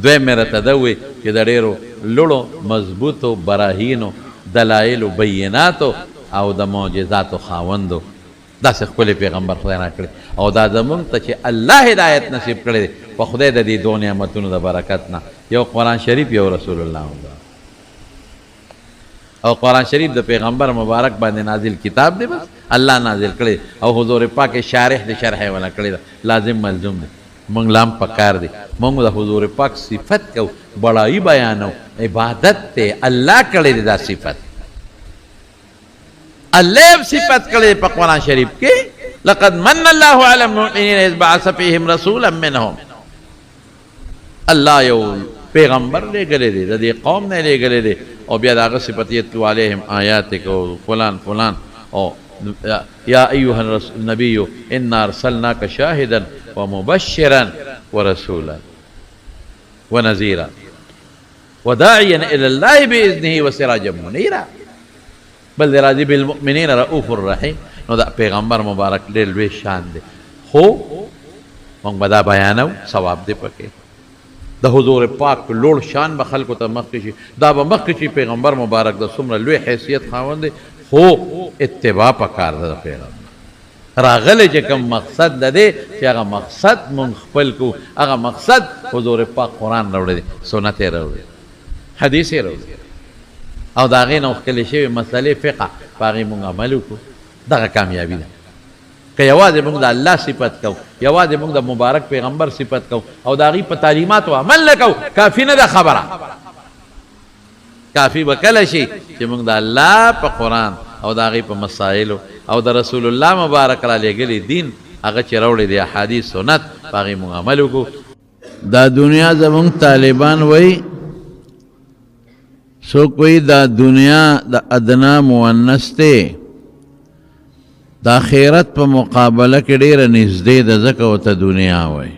دوی مې راته دا ووی چې د ډېرو لوړو مضبوطو براهینو دلایلو بیناتو او د معجزاتو خاوندو داسې ښکلی پیغمبر خدای راکړی او دا زمونږ ته چې الله هدایت نصیب کړی دی په خدای د دې دو نعمتونو د برکت نه یو قرآن شریف یو رسول الله او قرآن شریف د پیغمبر مبارک باندې نازل کتاب دی بس الله نازل کړی او حضور پاک شارح دی شرح ولا کړی دا لازم ملزوم دی مونږ لام پکار دی مونږ د حضور پاک صفت کو بڑائی بیانو عبادت ته الله کړی دی دا صفت الله صفت کړی په قرآن شریف کې لقد من الله علی المؤمنین اذ بعث فیهم رسولا منهم الله یو پیغمبر لېږلی دی د دې قوم نه لېږلی دی او بیا د هغه صفت یتلو علیهم آیاتک او فلان فلان او یا ایها النبی انا ارسلناک شاهدا ومبشرا ورسولا ونذیرا وداعیا الی الله باذنه وسراجا منیرا بل راضی بالمؤمنین رؤوف الرحیم نو دا پیغمبر مبارک ډېر لوی شان دی خو موږ به دا بیانو ثواب دی پکې د حضور پاک لوړ شان به خلکو ته مخکې شي دا به مخکې شي پیغمبر مبارک د څومره لوی حیثیت خاوند دی خو اتباع پکار ده د پیغمبر راغلی چې کوم مقصد ده دی چې هغه مقصد مونږ خپل کو هغه مقصد حضور پاک قرآن راوړی دی سنت یې راوړی حدیث یې راوړی او د هغې نه ښکلې شوې مسلې فقه په هغې مونږ عمل وکړو دغه کامیابي ده که یوازې مونږ د الله صفت کوو یوازې مونږ د مبارک پیغمبر صفت کوو او د هغې په تعلیماتو عمل نه کوو کافي نه ده خبره کافي به کله شي چې مونږ د الله په قرآن او د هغې په مسایلو او د رسول الله مبارک را لېږلي دین هغه چې راوړی دی احادیث سنت په هغې مونږ عمل وکړو دا دنیا زمونږ طالبان وایي څوک وایي دا دنیا د ادنا مونث دی د آخرت په مقابله کې ډېره نږدې ده ځکه ورته دنیا وایي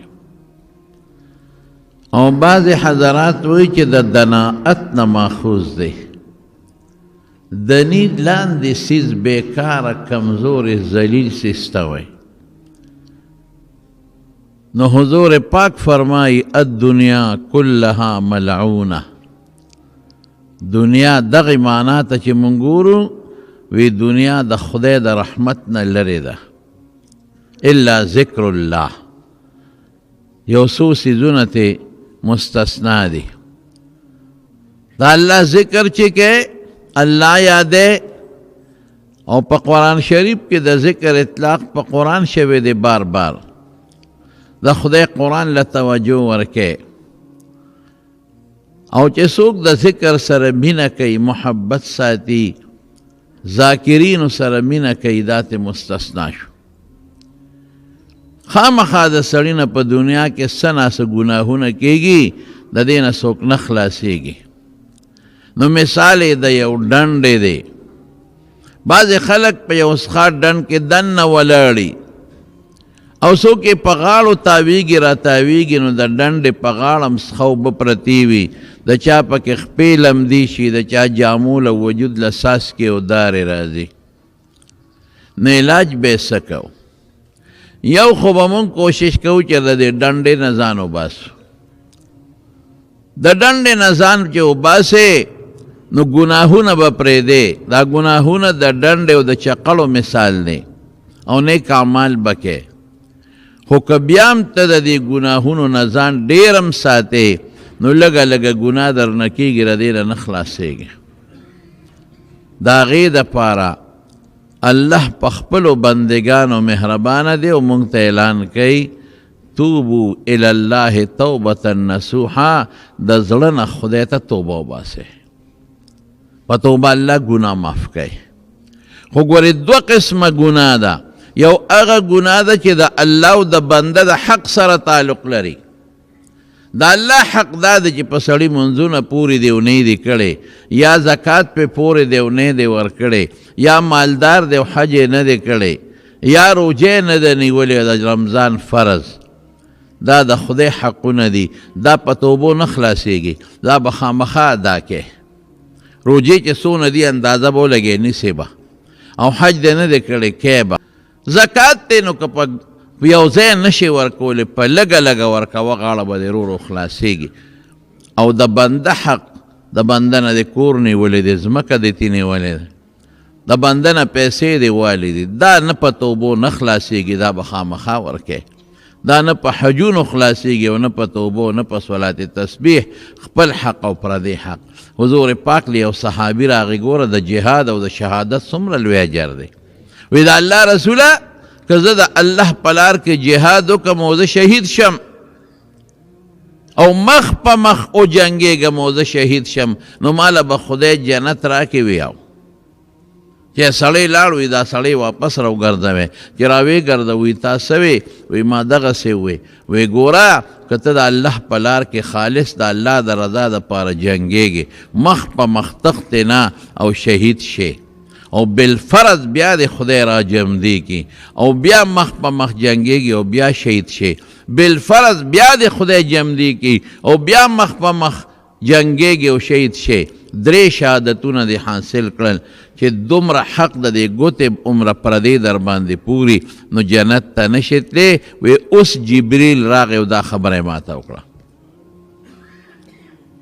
او بعضې حضرات وایي چې د دناعت نه ماخوذ دی دني لاندې سیز بیکاره کمزورې ذلیل سیز ته وایي نو حضور پاک فرمایي الدنیا کلها ملعونه دنیا دغه معنا ته چې مونږ ګورو وی دنیا د خدای د رحمت نه لرې ده الا ذکر الله. یو څو څیزونه ته مستثنا دي. دا الله ذکر چې کې الله یادې، او په قرآن شریف کې د ذکر اطلاق په قرآن شوی دی بار بار. د خدای قرآن له توجه ورکې، او چې څوک د ذکر سره مینه کوي، محبت ساتي، ذاکرینو سره مینه کوي، دا ته مستثنا شو. خامخا د سړي نه په دنیا کې څه ناڅه ګناهونه کېږي، د دې نه څوک نه خلاصېږي. نو مثال یې د یو ډنډې دی. بعضې خلک په یو څښاک ډنډ کې دننه ولاړي، او څوک یې په غاړو تاویږي را تاویږي، نو د ډنډې په غاړه هم څښه اوبه پرتې وي، د چا پکې خپې لمدي شي، د چا جامو له وجود له څاڅکې او دارې راځي. نو علاج به یې څه کوو؟ یو خو به مونږ کوشش کوو چې د دې ډنډې نه ځان وباسو. د ډنډې نه ځان چې وباسې، نو ګناهونه به پرېږدې. دا ګناهونه د ډنډې او د چقړو مثال دی، او نیک اعمال به کې. خو که بیا هم ته د دې ګناهونو نه ځان ډېر هم ساتې، نو لږه لږه ګناه درنه کېږي، د دې نه خلاصېږي. د هغې دپاره الله په خپلو بندګانو مهربانه دی، او مونږ ته اعلان کوي توبو الی الله توبة نصوحا. د زړه نه خدای ته توبه وباسئ، په توبه الله ګناه معاف کوي. خو ګورې دوه قسمه ګناه ده. یو هغه ګناه ده چې د الله او د بنده د حق سره تعلق لري. د الله حق دا ده چې په سړي منځونه پورې دی ونې دی کړی، یا زکات پې پورې دی ونې دی ورکړی، یا مالدار دی او حج یې نه دی کړی، یا روجې نه ده نیولې د رمضان فرض. دا د خدای حقونه دي، دا په توبو نه خلاصېږي، دا به خامخا ادا کې. روجې چې څونه دي اندازه به ولګې نیسې به، او حج دی نه دی کړی کې به. زکات دی نو که په یو ځای نشي ورکولی، په لږه لږه ورکوه، غاړه به دې ورو ورو خلاصېږي. او د بنده حق، د بنده نه دې کور نیولی دی، ځمکه دې تې نیولی دی، د بنده نه پیسې دې والی دي، دا نه په توبو نه خلاصېږي، دا به خامخا ورکې. دا نه په حجونو خلاصېږي، او نه په توبو، نه په صلات تسبیح. خپل حق او پردی حق. حضور پاک لی یو صحابي راغی، ګوره د جهاد او د شهادت څومره لوی اجر دی. وی د الله رسوله، که زه د الله په لار کې جهاد وکړم او زه شهید شم، او مخ په مخ وجنګېږم او زه شهید شم، نو ماله به خدای جنت راکې ویاو. چې سړی لاړ وي، دا سړی واپس راوګرځوي، چې راویې تا څه وې؟ وی ما دغسې وې. وی ګوره، که ته د الله په لار کې خالص د الله د رضا دپاره جنګېږې، مخ په مخ تختې نه او شهید شې، او بالفرض بیا د خدای را جمدی کی، او بیا مخ په مخ جنگیږي، او بیا شهید شي. بالفرض بیا د خدای جمدی کی، او بیا مخ په مخ جنگیږي او شهید شي. درې شهادتونه دې حاصل کړل چې دومره حق د دې ګوتې عمره پردې در باندې پوری، نو جنت ته نشې تللی. وی اوس جبریل راغی او دا خبره یې ماته وکړه.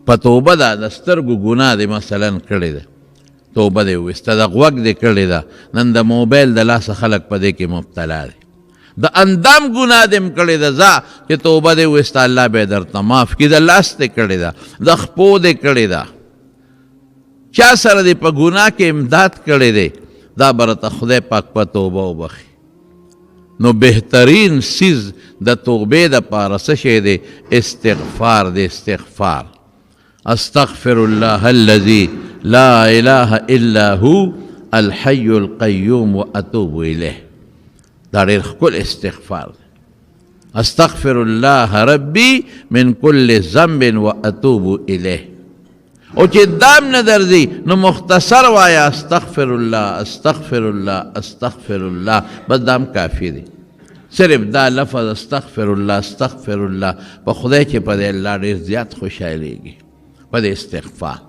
په توبه ده د سترګو ګناه دې مثلا کړې ده، توبه دې ویسته، د غوږ دې کړې ده، نن د موبایل د لاسه خلک په دې کې مبتلا دي. د اندام ګناه دې م کړې ده، ځه چې توبه دې ویسته، الله به یې درته معاف کړي. د لاس دې کړې ده، د خپو دې کړې ده، چا سره دې په ګناه کې امداد کړی دی، دا به راته خدای پاک په توبه وبخي. نو بهترین سیز د توبې دپاره څه شی دی؟ استغفار دی. استغفار، استغفر الله الذي لا اله الا هو الحي القيوم واتوب الیه. دا ډېر ښکلی استغفار دی. استغفر الله ربي من كل ذنب واتوب الیه. او چې دام نه درځي، نو مختصر وایا استغفر الله استغفر الله استغفر الله، بس دام کافی دی. صرف دا لفظ استغفر الله استغفر الله، په خدای چې په دې الله ډېر زیات خوشحالیږي په دې استغفار.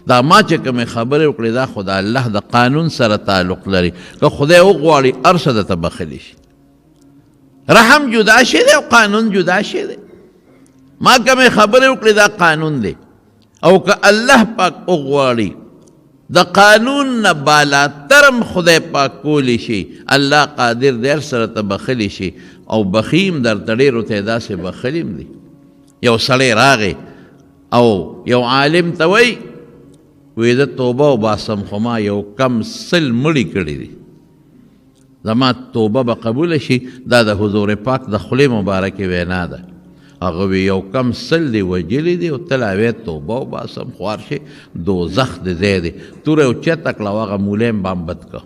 دا ما چې کومې خبرې وکړې، دا خو د الله د قانون سره تعلق لري. که خدای وغواړي هر څه درته بخښلی شي. رحم جدا شی دی او قانون جدا شی دی. ما کومې خبرې وکړې، دا قانون دی. او که الله پاک وغواړي، د قانون نه بالاتر صبرم خدای پاک کولی شي، الله قادر دی هر سره ته بخلی شي، او بخیم درته ډېرو ته یې داسې بخلیم دی. یو سړی راغی او یو عالم ته وایي وی زه توبه وباسم خو ما یو کم 100 مړي کړي دي، زما توبه به قبوله شي. دا د حضور پاک د خولې مبارکې وینا ده. هغه وی یو کم 100 دی وجلی دی او تل اوی توبه وباسم خو هر شي دوزخ د ځای دی. توره اوچته کړه او هغه مولیم بام بد کړه،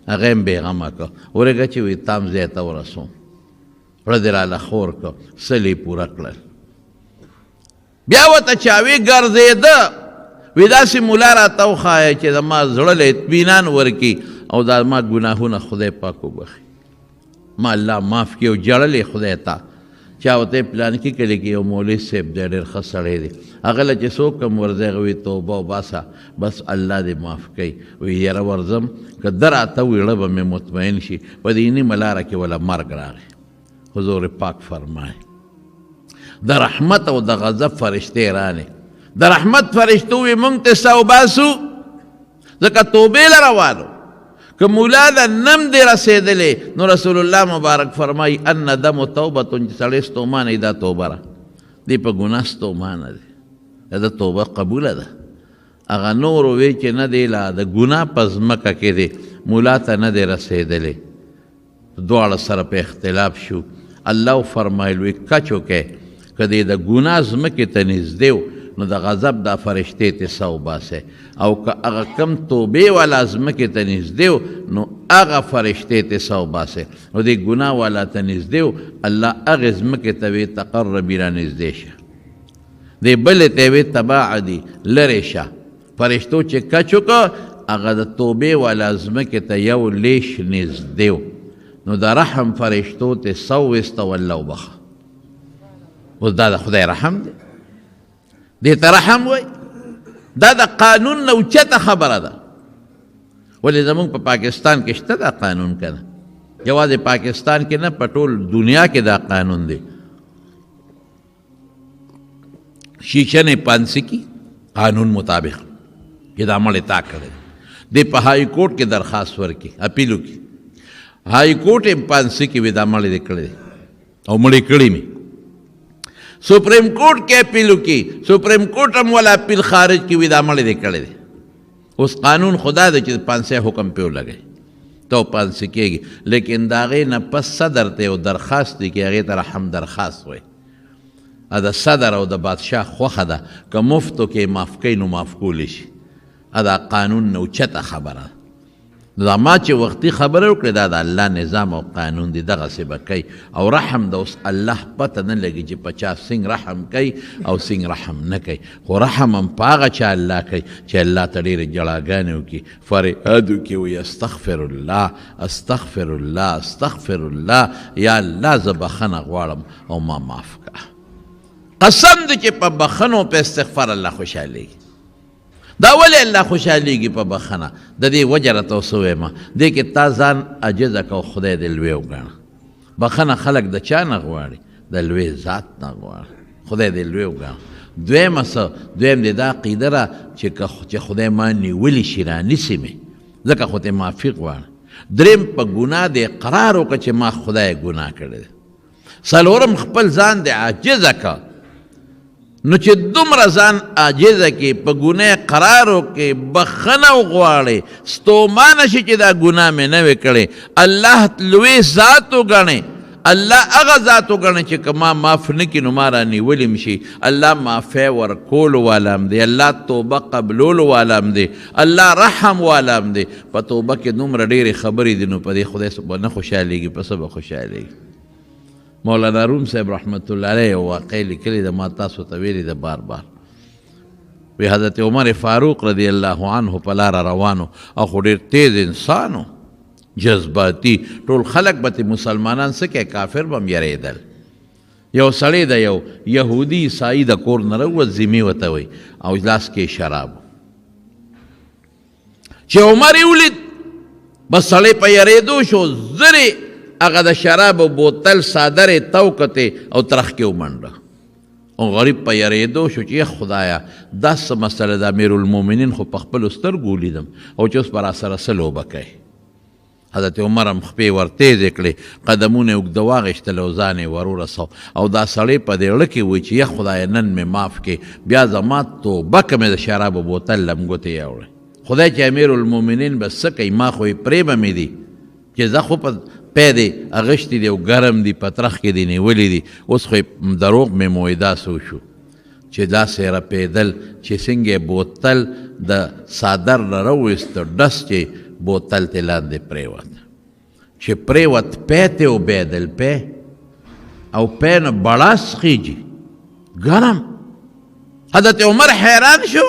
هغه یې بېغمه کړه. ورېږه چې وی تام ځای ته ورسوم، زړه دې راله خور کړه، 100 یې پوره کړل. بیا ورته چاوي ګرځېده، وی داسې مولا راته وښایه چې زما زړه له اطمینان ورکي او دا ما ګناهونه خدای پاک وبخي، ما الله معاف کړي. او جړلې خدای ته چا ورته پلانکي کلي کې یو مولوي صاحب دی ډېر ښه سړی دی، هغه له چې څوک هم ورځي هغه وایي توبه وباسه بس الله دې معاف کوي. وایي یاره ورځم که ده راته ویړه به مې مطمئن شي. په دې نیمه لاره کې وله مرګ راغی. حضور پاک فرمایي د رحمت او د غضب فرشتې رانې. د رحمت فرشتو وی مونږ ته سا وباسو ځکه توبې له روانو، که مولا د نم دې رسېدلې نو رسول الله مبارک فرمایي الندم توبتون، چې سړی ستومانه دا توبه را دی په ګناه ستومانه دی، دا توبه قبوله ده. هغه نور وی چې نه دی لا د ګناه په ځمکه کې دی مولا ته نه دی رسېدلی، دواړه سره په اختلاف شو. الله فرمایل وی کچو کې که دی د ګناه ځمکې ته نږدې نو د غضب دا فرشتې ته سا وباسئ، او که هغه کم توبې والا ځمکې ته نږدې نو هغه فرشتې ته سا وباسئ. نو دې ګناه والا ته نږدې الله هغې ځمکې ته وی تقربي را نږدې شه، دې بلې ته وی تباعدي لرې شه. فرشتو چې کچ وکړه هغه د توبې والا ځمکې ته یو لیش نږدې نو د رحم فرشتو ته سا وویسته والله وبخه. اوس دا د خدای رحم دی، دې ته رحم وای. دا د قانون نه اوچته خبره ده. ولې زمونږ په پاکستان کې شته دا قانون که نه؟ یوازې پاکستان کې نه، په ټول دنیا کې دا قانون دی. شیشه نه پانسی کی قانون مطابق چې دا مړی تا کړی دی په هائی کورټ کې درخواست ورکړي، اپیل وکړي. هائی کورټ یې پانسی کې وي دا مړی دی کړی دی او مړی کړی مې. سپریم کورٹ کې اپیل وکړي، سپریم کورٹ هم ولا اپیل خارج کې وي دا مړی دی کړی دی. اوس قانون خدا دی چې پانسی حکم پې ولګوي تو پانسی کېږي، لیکن د هغې نه پس صدر ته یو درخواست دی چې هغې ته رحم درخواست وایي. د صدر او د بادشاه خوښه ده که مفتو کې معاف کوي نو معاف کولی شي. دا قانون نه اوچته خبره ده. دا ما چې وختي خبره وکړې دا د الله نظام او قانون دی، دغسې به کوي. او رحم د اوس الله پته نه لګي چې په چا څنګه رحم کوي او څنګه رحم نه کوي، خو رحم هم په هغه چا الله کوي چې الله ته ډېرې جړاګانې وکړي، فریاد وکړي وایي استغفر الله استغفر الله استغفر الله، یا الله زه بخښنه غواړم او ما معاف کړه. قسم دی چې په بخښنو په استغفار الله خوشحالېږي. دا ولې الله خوشحالېږي په بخښنه؟ د دې وجه راته اوس ووایم، دې کې تا ځان عاجزه که خدای دې لوی وګڼه. بخښنه خلک د چا نه غواړي؟ د لوی ذات نه غواړي، خدای دې لوی وګڼه. دویمه څه؟ دویم دې دا عقیده را چې خدای ما نیولی شي رانیسي مې، ځکه خو ته معافي غواړه. دریم په ګناه دې اقرار وکړه چې ما خدای ګناه کړی دی. څلورم خپل ځان دې عاجزه که، نو چې دومره ځان عاجزه کې په ګناه قرار وکړې، بخښنه وغواړې، ستومانه شي چې دا ګناه مې نه وې کړې، الله لوی ذات وګڼې، الله هغه ذات وګڼې چې که ما معاف نه کړي نو ما رانیولې م شي. الله معافی ورکولو والا هم دی، الله توبه قبلولو والا هم دی، الله رحم والا هم دی. په توبه کې دومره ډېرې خبرې دي نو په دې خدای به نه خوشحالېږي، په څه به خوشحالېږي؟ مولانا روم صاحب رحمت الله علیه یو واقع لیکلی ده، ما تاسو ته ویلي ده بار بار. وی حضرت عمر فاروق رضی الله عنه په لاره روانو او خو ډېر تیز انسانو، جذباتي، ټول خلک به مسلمانان څه کوي، کافر به هم یریدل. یو سړی د یو یهودي عیسایي د کور نه راووت، ذمي ورته وایي، او لاس کې شراب. چې عمر یې ولید بس سړی په یریدو شو، زرې هغه د شرابو بوتل صادرې تو کتې او ترخ کې ومنډه. او غریب په یریدو شو چې خدایا دا څه مسله د امیر المؤمنین خو په خپلو سترګو لیدم او چې اوس به راسره څه لوبه کوي. حضرت عمر هم خپې ورتیزې کړې، قدمونه یې اوږده واغېشتل او ځان یې ور ورسو او دا سړی په دې زړه کې وایي چې یا خدایه نن مې معاف کړې، بیا زما توبه که مې د شرابو بوتل لمګوتې یوړې. خدای چې امیر المؤمنین به څه کوي، ما خو یې پرېبه مې دي چې زه خو په پی دی اغشتی دی او ګرم دی په ترخ کې دی نیولی دی. اوس خو دروغ مې مویدا سو شو چې داسې رپېدل چې څنګه بوتل د صادر نه راویسته ډس چې بوتل ته لاندې پرېوت، چې پرېوت پی ته وبېدل پی او پی نه بړاس خیجي ګرم. حضرت عمر حیران شو،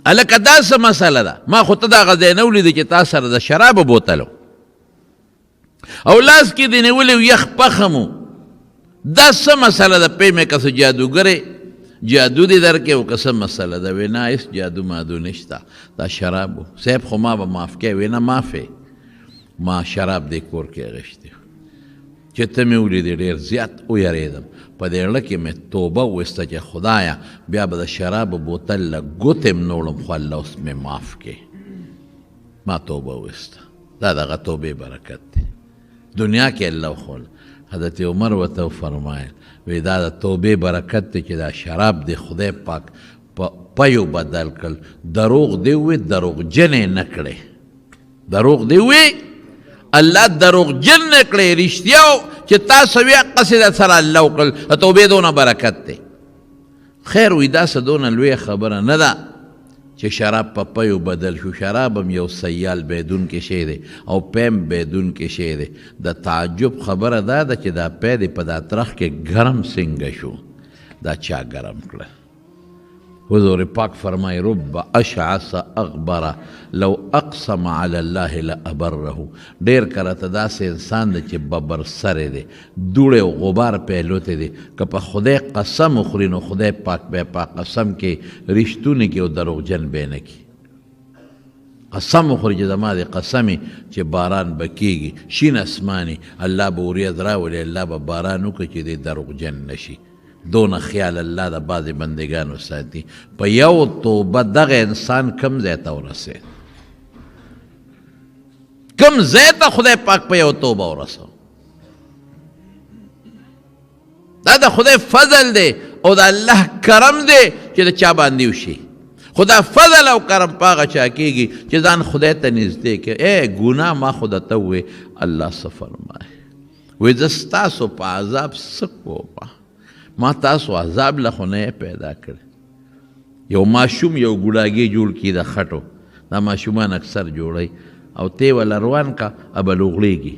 هلکه دا څه مسله ده، ما خو ته دغه ځای نه ولیدې چې تا سره د شرابو بوتل او لاس کې دې نیولی و یخ پخم و، دا څه مسله ده؟ پی مې که څه جادوګرې جادو دې درکې او که څه مسله ده؟ وی نه هېڅ جادو مادو نشته، دا شراب و. صاحب خو ما به معاف کوې؟ وی نه معاف ما شراب دې کور کې اغېشتې چې ته مې ولیدې ډېر زیات ویرېدم، په دې زړه کې مې توبه وویسته چې خدایه بیا به د شرابو بوتل له ګوتې م نه وړم، خو الله اوس مې معاف کړې. ما توبه وویسته. دا دغه توبې برکت دی دنیا کې الله وښول. حضرت عمر ورته وفرمایل وی دا د توبې برکت دی چې دا شراب دی خدای پاک په پیو بدل کړل. دروغ دی وی دروغجن یې نه کړې، دروغ دی وی الله دروغجن نه کړې، رښتیا چې تاسو بیا قصد سره الله وکړل. د توبې دونه برکت دی. خیر وی داسې دونه لویه خبره نه ده چې شراب په پیو بدل شو. شراب هم یو سیال بیدون کې شی دی او پیم بیدون کې شی دی. د تعجب خبره دا ده چې دا پی دی په دا ترخ کې ګرم څنګه شو؟ دا چا ګرم کړه؟ حضور پاک فرمای رب اشعث اغبر لو اقسم علی الله لابره. ډیر کله ته داسې انسان دی چې ببر سره دی، دوړې او غبار پیلوتی دی، که په خدای قسم وخوري نو خدای پاک به په قسم کې رښتونې کې او دروغجن به نه کي. قسم وخوري چې زما د قسمې چې باران به کېږي، شین اسماني الله به وریځ راولي، الله به باران وکړي چې دی دروغجن نشي. دونه خیال الله د بعضې بندګانو ساتي. په یو توبه دغه انسان کم ځای ته ورسېد، کم ځای ته خدای پاک په یو توبه ورسو. دا د خدای فضل دی او د الله کرم دی چې د چا باندې وشي. خدا فضل او کرم په هغه چا کېږي چې ځان خدای ته نږدې کړي. ای ګناه ما خو درته ووې، الله څه فرمایي؟ وایي زه ستاسو په عذاب څه کوم؟ ما تاسو عذاب له خو نه پیدا کړی. یو ماشوم یو ګوډاګي جوړ کړي د خټو، دا ماشومان اکثر جوړوي او تی وله روان کا ابه لوغړېږي.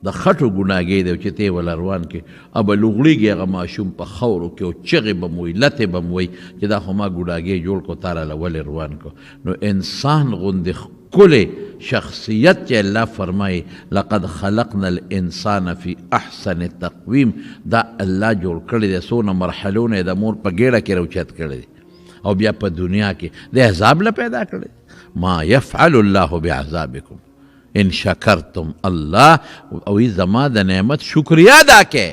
د خټو ګناګې دی چې تی وله روان کې ابه لوغړېږي هغه ماشوم په خاورو کې او چغې به م وایي، لتې به م وایي چې دا خو ما ګوډاګې جوړ کو تا راله ولې روان کو. نو انسان غوندې ښکلی شخصیت چې الله فرمایي لقد خلقنا الانسان فی احسن تقویم، دا الله جوړ کړی دی. څونه مرحلونه یې د مور په ګېډه کې راوچت کړی دی او بیا په دنیا کې د عذاب له پیدا کړی. ما یفعل الله بعذابکم ان شکرتم. الله او زما د نعمت شکریه ادا کې،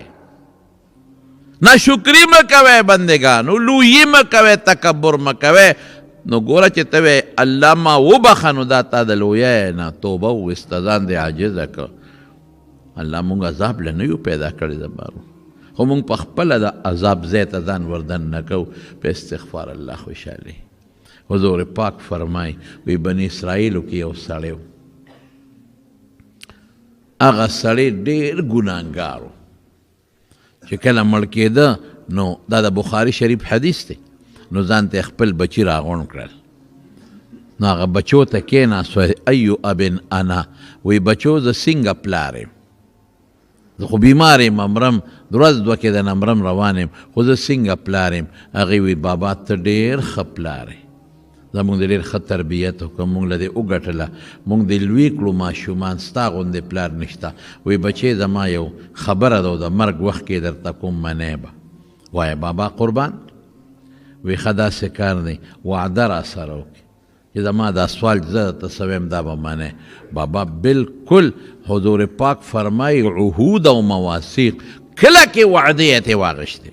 ناشکري مه کوئ بندګانو، لویي مه کوئ، تکبر مه کوئ. نو ګوره چې ته وې الله ما وبخه نو دا تا د لویۍ نه توبه وویسته، ځان دې عاجزه کړه. الله مونږ عذاب له نه یو پیدا کړی د بارو، خو مونږ په خپله د عذاب ځای ته ځان وردن نه کوو. په استغفار الله خوشحالي. حضور پاک فرمای وی بني اسرائیلو کې یو سړی و، هغه سړی ډېر ګناهګار و چې کله مړ کېده نو دا د بخاري شریف حدیث دی. نو ځان ته خپل بچي راغونډ کړل. نو هغه بچو ته کېناست، ایو ابن انا، وی بچو زه څنګه پلار یم؟ زه خو بیمار یم، مرم ورځ دوه کې د نه مرم روان یم، خو زه څنګه پلار یم؟ هغې وی بابا ته ډېر ښه پلار یې، زمونږ د ډېر ښه تربیت وکړه، مونږ له دې وګټله، مونږ دې لوی کړو ماشومان، ستا غوندې پلار نشته. وی بچې زما یو خبره ده او د مرګ وخت کې درته کوم منی به وایه بابا قربان. وی ښه داسې کار دی، وعده را سره وکړي چې زما دا سوال زه درته څه ویم دا به منې. بابا بالکل حضور پاک فرمایي عهود او مواثیق کله کې وعدې ته واغشتې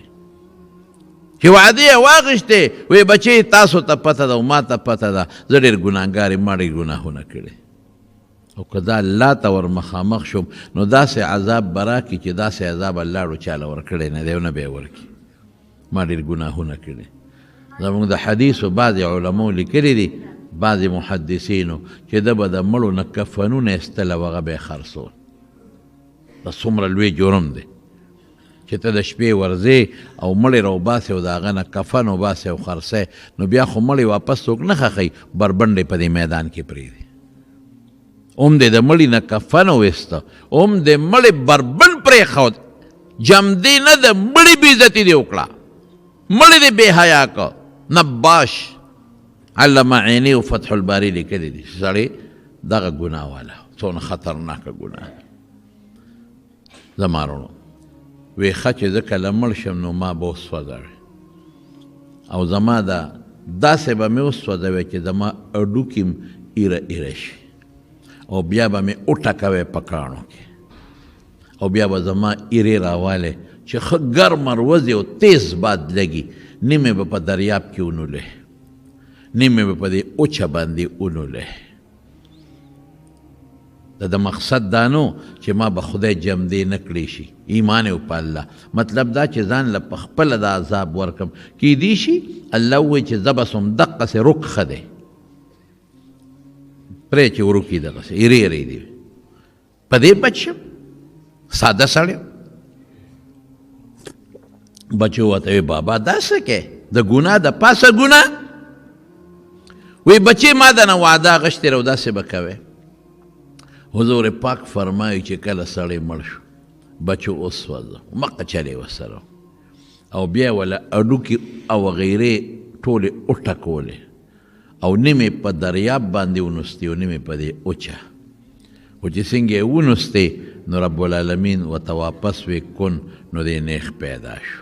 چې وعدې یې واغشتې وی بچی تاسو ته پته ده او ما ته پته ده زه ډېر ګناهګار یم ما ډېر ګناهونه کړي او که دا الله ته ور مخامخ شم نو داسې عذاب به راکړي چې داسې عذاب الله ډو چاله ورکړی نه دی او نه به یې ورکړي ما ډېر ګناهونه کړي زموږ د حدیثو بعضې علماو لیکلي دي بعضې محدثینو چې ده به د مړو نه کفنونه ایستل او هغه به یې خرڅول دا څومره لوی جرم دی چې ته د شپې ورځې او مړی راوباسې او د هغه نه کفن وباسې او خرڅی نو بیا خو مړی واپس څوک نه ښخوي بربنډ یې په دې میدان کې پرېږدي اوم دې د مړي نه کفن وویسته اوم د مړي بربنډ پرېښود جمدې نه د مړي بېعزتي دې وکړه مړي دې بې حیا که نباش علامه عیني او فتح الباري لیکلي دي سړی دغه ګناه والا څونه خطرناکه ګناه زما وروڼو وی ښه چې زه کله مړ شم نو ما به وسوځوې او زما داسې به مې وسوځوې چې زما هډوکي م ایره ایره شي او بیا به مې وټکوې په کاڼو کې او بیا به زما ایرې راوالی چې ښه ګرمه ورځې او تیز باد لګي نیمې به په دریاب کې ونولې نیمې به په دې اوچه باندې ونولې د مقصد دا نو چې ما به خدای جمدې نه کړی شي ایمان او په الله مطلب دا چې ځان له په خپله د عذاب ورکم کیدی شي الله ووایي چې زه بس هم دقسې رک ښه دی پرې چې ورکي دغسې ایرې ایرې دي په دې بچ شم ساده سړی بچو ورته وی بابا دا څه کې د ګناه د پاسه ګناه وی بچې ما د نه وعده اخیستې او داسې به کوې حضور پاک فرمایي چې کله سړی مړ شو بچو وسوځه مقه چلې ورسره او بیا وله هډوکي او غیرې ټولې وټکولې او نیمې په دریاب باندې ونستې او نیمې په دې اوچه خو چې څنګه یې ونستې نو رب العالمین ورته واپس وی کن نو دې نیخ پیدا شو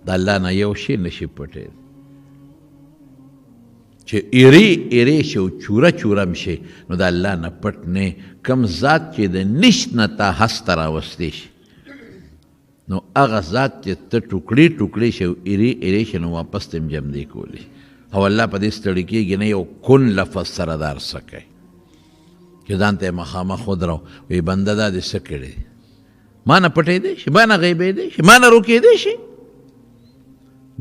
د الله نه یو شی نشي پټېد چې ایرې شي او چوره چورم شي نو د الله نه پټ نه کم ذات چې د نشت نه تا هسته راوستی شي نو هغه ذات چې ته ټوکړې ټوکړې شي او ایرې شي نو واپس ته هم جمدې کولی او الله په دې ستړي کېږي نه یو کن لفظ سره دا ارسه کوي چې ځان ته یې مخامخ ودرو وی بنده دا دې څه کړی ما نه پټېدی شي ما نه غیبېدی شي ما نه روکېدی شي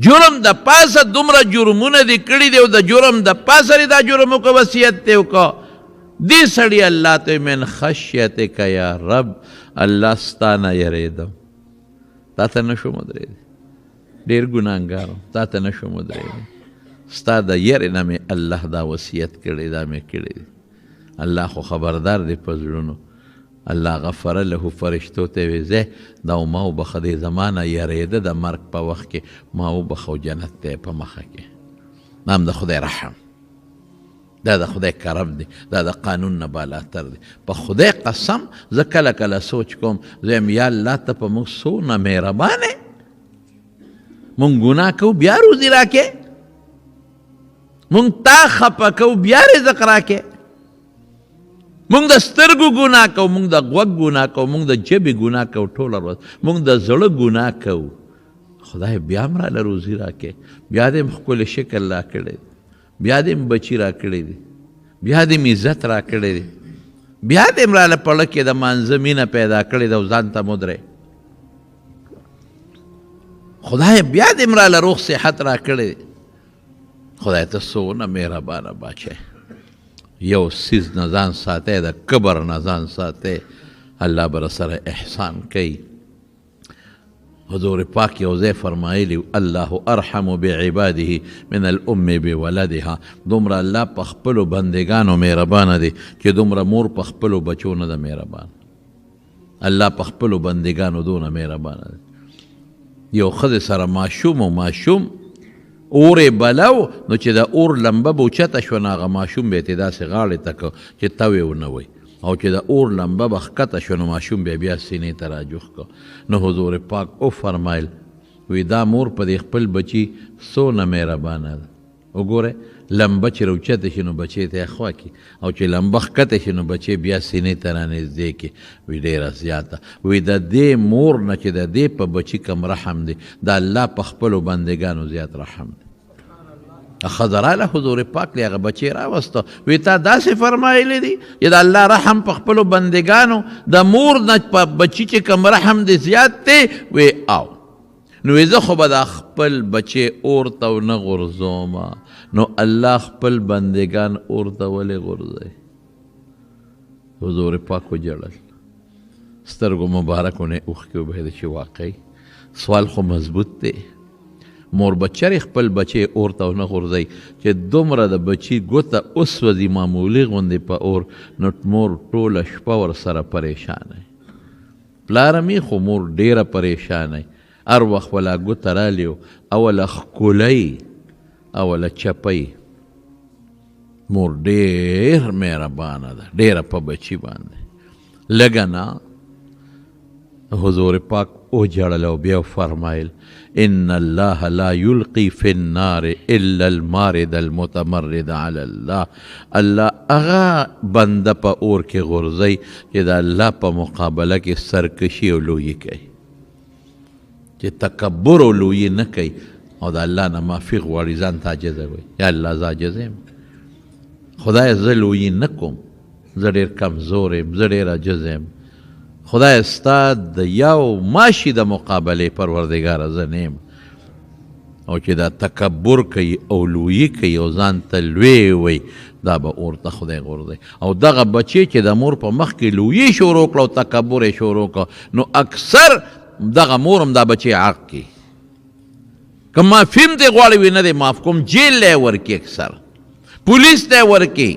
جرم د پاسه دومره جرمونه دې کړي دي او د جرم د پاسه دا جرم وکړه وصیت دې وکړه دې سړي الله ته من خشیتک یا رب الله ستا نه یریدم تا ته نه شم ودرېدی ډېر ګناهګار وم تا ته نه شم ودرېدی ستا د یرې نه مې الله دا وصیت کړی دا مې کړی دی الله خو خبردار دی په زړونو الله غفر له فرشتو ته وی زه دا ما وبخه دې زما نه یریده د مرګ په وخت کې ما وبخه جنت ته په مخه کې نام د خدای رحم دا د خدای کرم دی دا د قانون نه بالاتر دی په خدای قسم زه کله کله سوچ کوم زه یم یا الله ته په موږ څونه مهربانې مونږ ګناه کوو بیا روزي راکې مونږ تا خفه کوو بیا رزق راکې مونږ د سترګو ګناه کوو مونږ د غوږ ګناه کوو مونږ د ژبې ګناه کوو ټوله ورځ مونږ د زړه ګناه کوو خدای بیا هم راله روزي راکې بیا دې هم ښکلی شکل راکړی بیا دې هم بچي راکړی دي بیا دې هم عزت راکړی دی بیا دې هم راله پړه کې د مانځه مینه پیدا کړې ده او ځان ته مدرې خدای بیا دې هم راله روغ صحت راکړی دی خدای ته څونه مهربانه باچی یو سیز نه ځان ساتی د کبر نه ځان ساتی الله به سره احسان کوي حضور پاک یو ځای فرمایلی الله ارحم بعباده من الام بولدها دومره الله په خپلو بندګانو مهربانه دی چې دومره مور په خپلو بچو نه ده مهربان الله په خپلو بندګانو دونه مهربانه دی یو ښځې سره ماشوم و ماشوم اور بلو نو چې د اور لمبه به اوچته شوه نو هغه ماشوم به یې داسې غاړې ته که چې توی ونه وی او چې د اور لمبه به ښکته شوه نو ماشوم بیا سینې ته راجوخ که نو حضور پاک او فرمایل وی دا مور په دې خپل بچي څونه مهربانه ده وګوره لمبه چې راوچته شي نو بچی ته یې خوا کړي او چې لمبه ښکته شي نو بچی بیا سینې ته رانږدې کړي وی ډېره زیاته وی د دې مور نه چې د دې په بچي کم رحم دی د الله په خپلو بندګانو زیات رحم دی ښځه راله حضور پاک لی هغه بچی راوسته وی تا داسې فرمایلی دي چې د الله رحم په خپلو بندګانو د مور نه په بچي چې کم رحم دی زیات دی وی او نو زه خو به دا خپل بچی اور ته ونه غورځومه نو الله خپل بندگان اور ته ولې غورځوي حضور پاک وجړل سترګو مبارکو نه اوښکې وبهېدې چې واقعي سوال خو مضبوط دی مور بچری خپل بچی اور ته ونه غورځوي چې دومره د بچي ګوته وسوځي معمولي غوندې په اور نو مور ټوله شپه ورسره پریشانه پلاره مې خو مور ډېره پریشانه هر وخت ولا ګوته رالیو اوله ښکلی اوله چپی مور ډېر مهربانه ده ډېره په بچي باندې لږه نه حضور پاک وجړل او بیا فرمایل ان الله لا یلقي فی النار الا المارد المتمرد علی الله الله هغه بنده په اور کې غورځوي چې د الله په مقابله کې سرکشي او لویي کوي چې تکبر او لویي نه کوي او د الله نه معافي غواړي ځان ته عاجزه وي یا الله زه عاجز یم خدای زه لویي نه کوم زه ډېر کمزور یم زه ډېر عاجز یم خدای ستا د یو ماشي د مقابلې پروردګاره زه نه یم او چې دا تکبر کوي او لویي کوي او ځان ته لوی وي دا به اور ته خدای غورځوي او دغه بچی چې د مور په مخ کې لویي شروع کړه او تکبر یې شروع کړه نو اکثر دغه مور هم دا بچی عاق کړي که معافیم ته غواړي وي نه دی معاف کوم جیل لی ورکي اکثر پولیس ته ورکي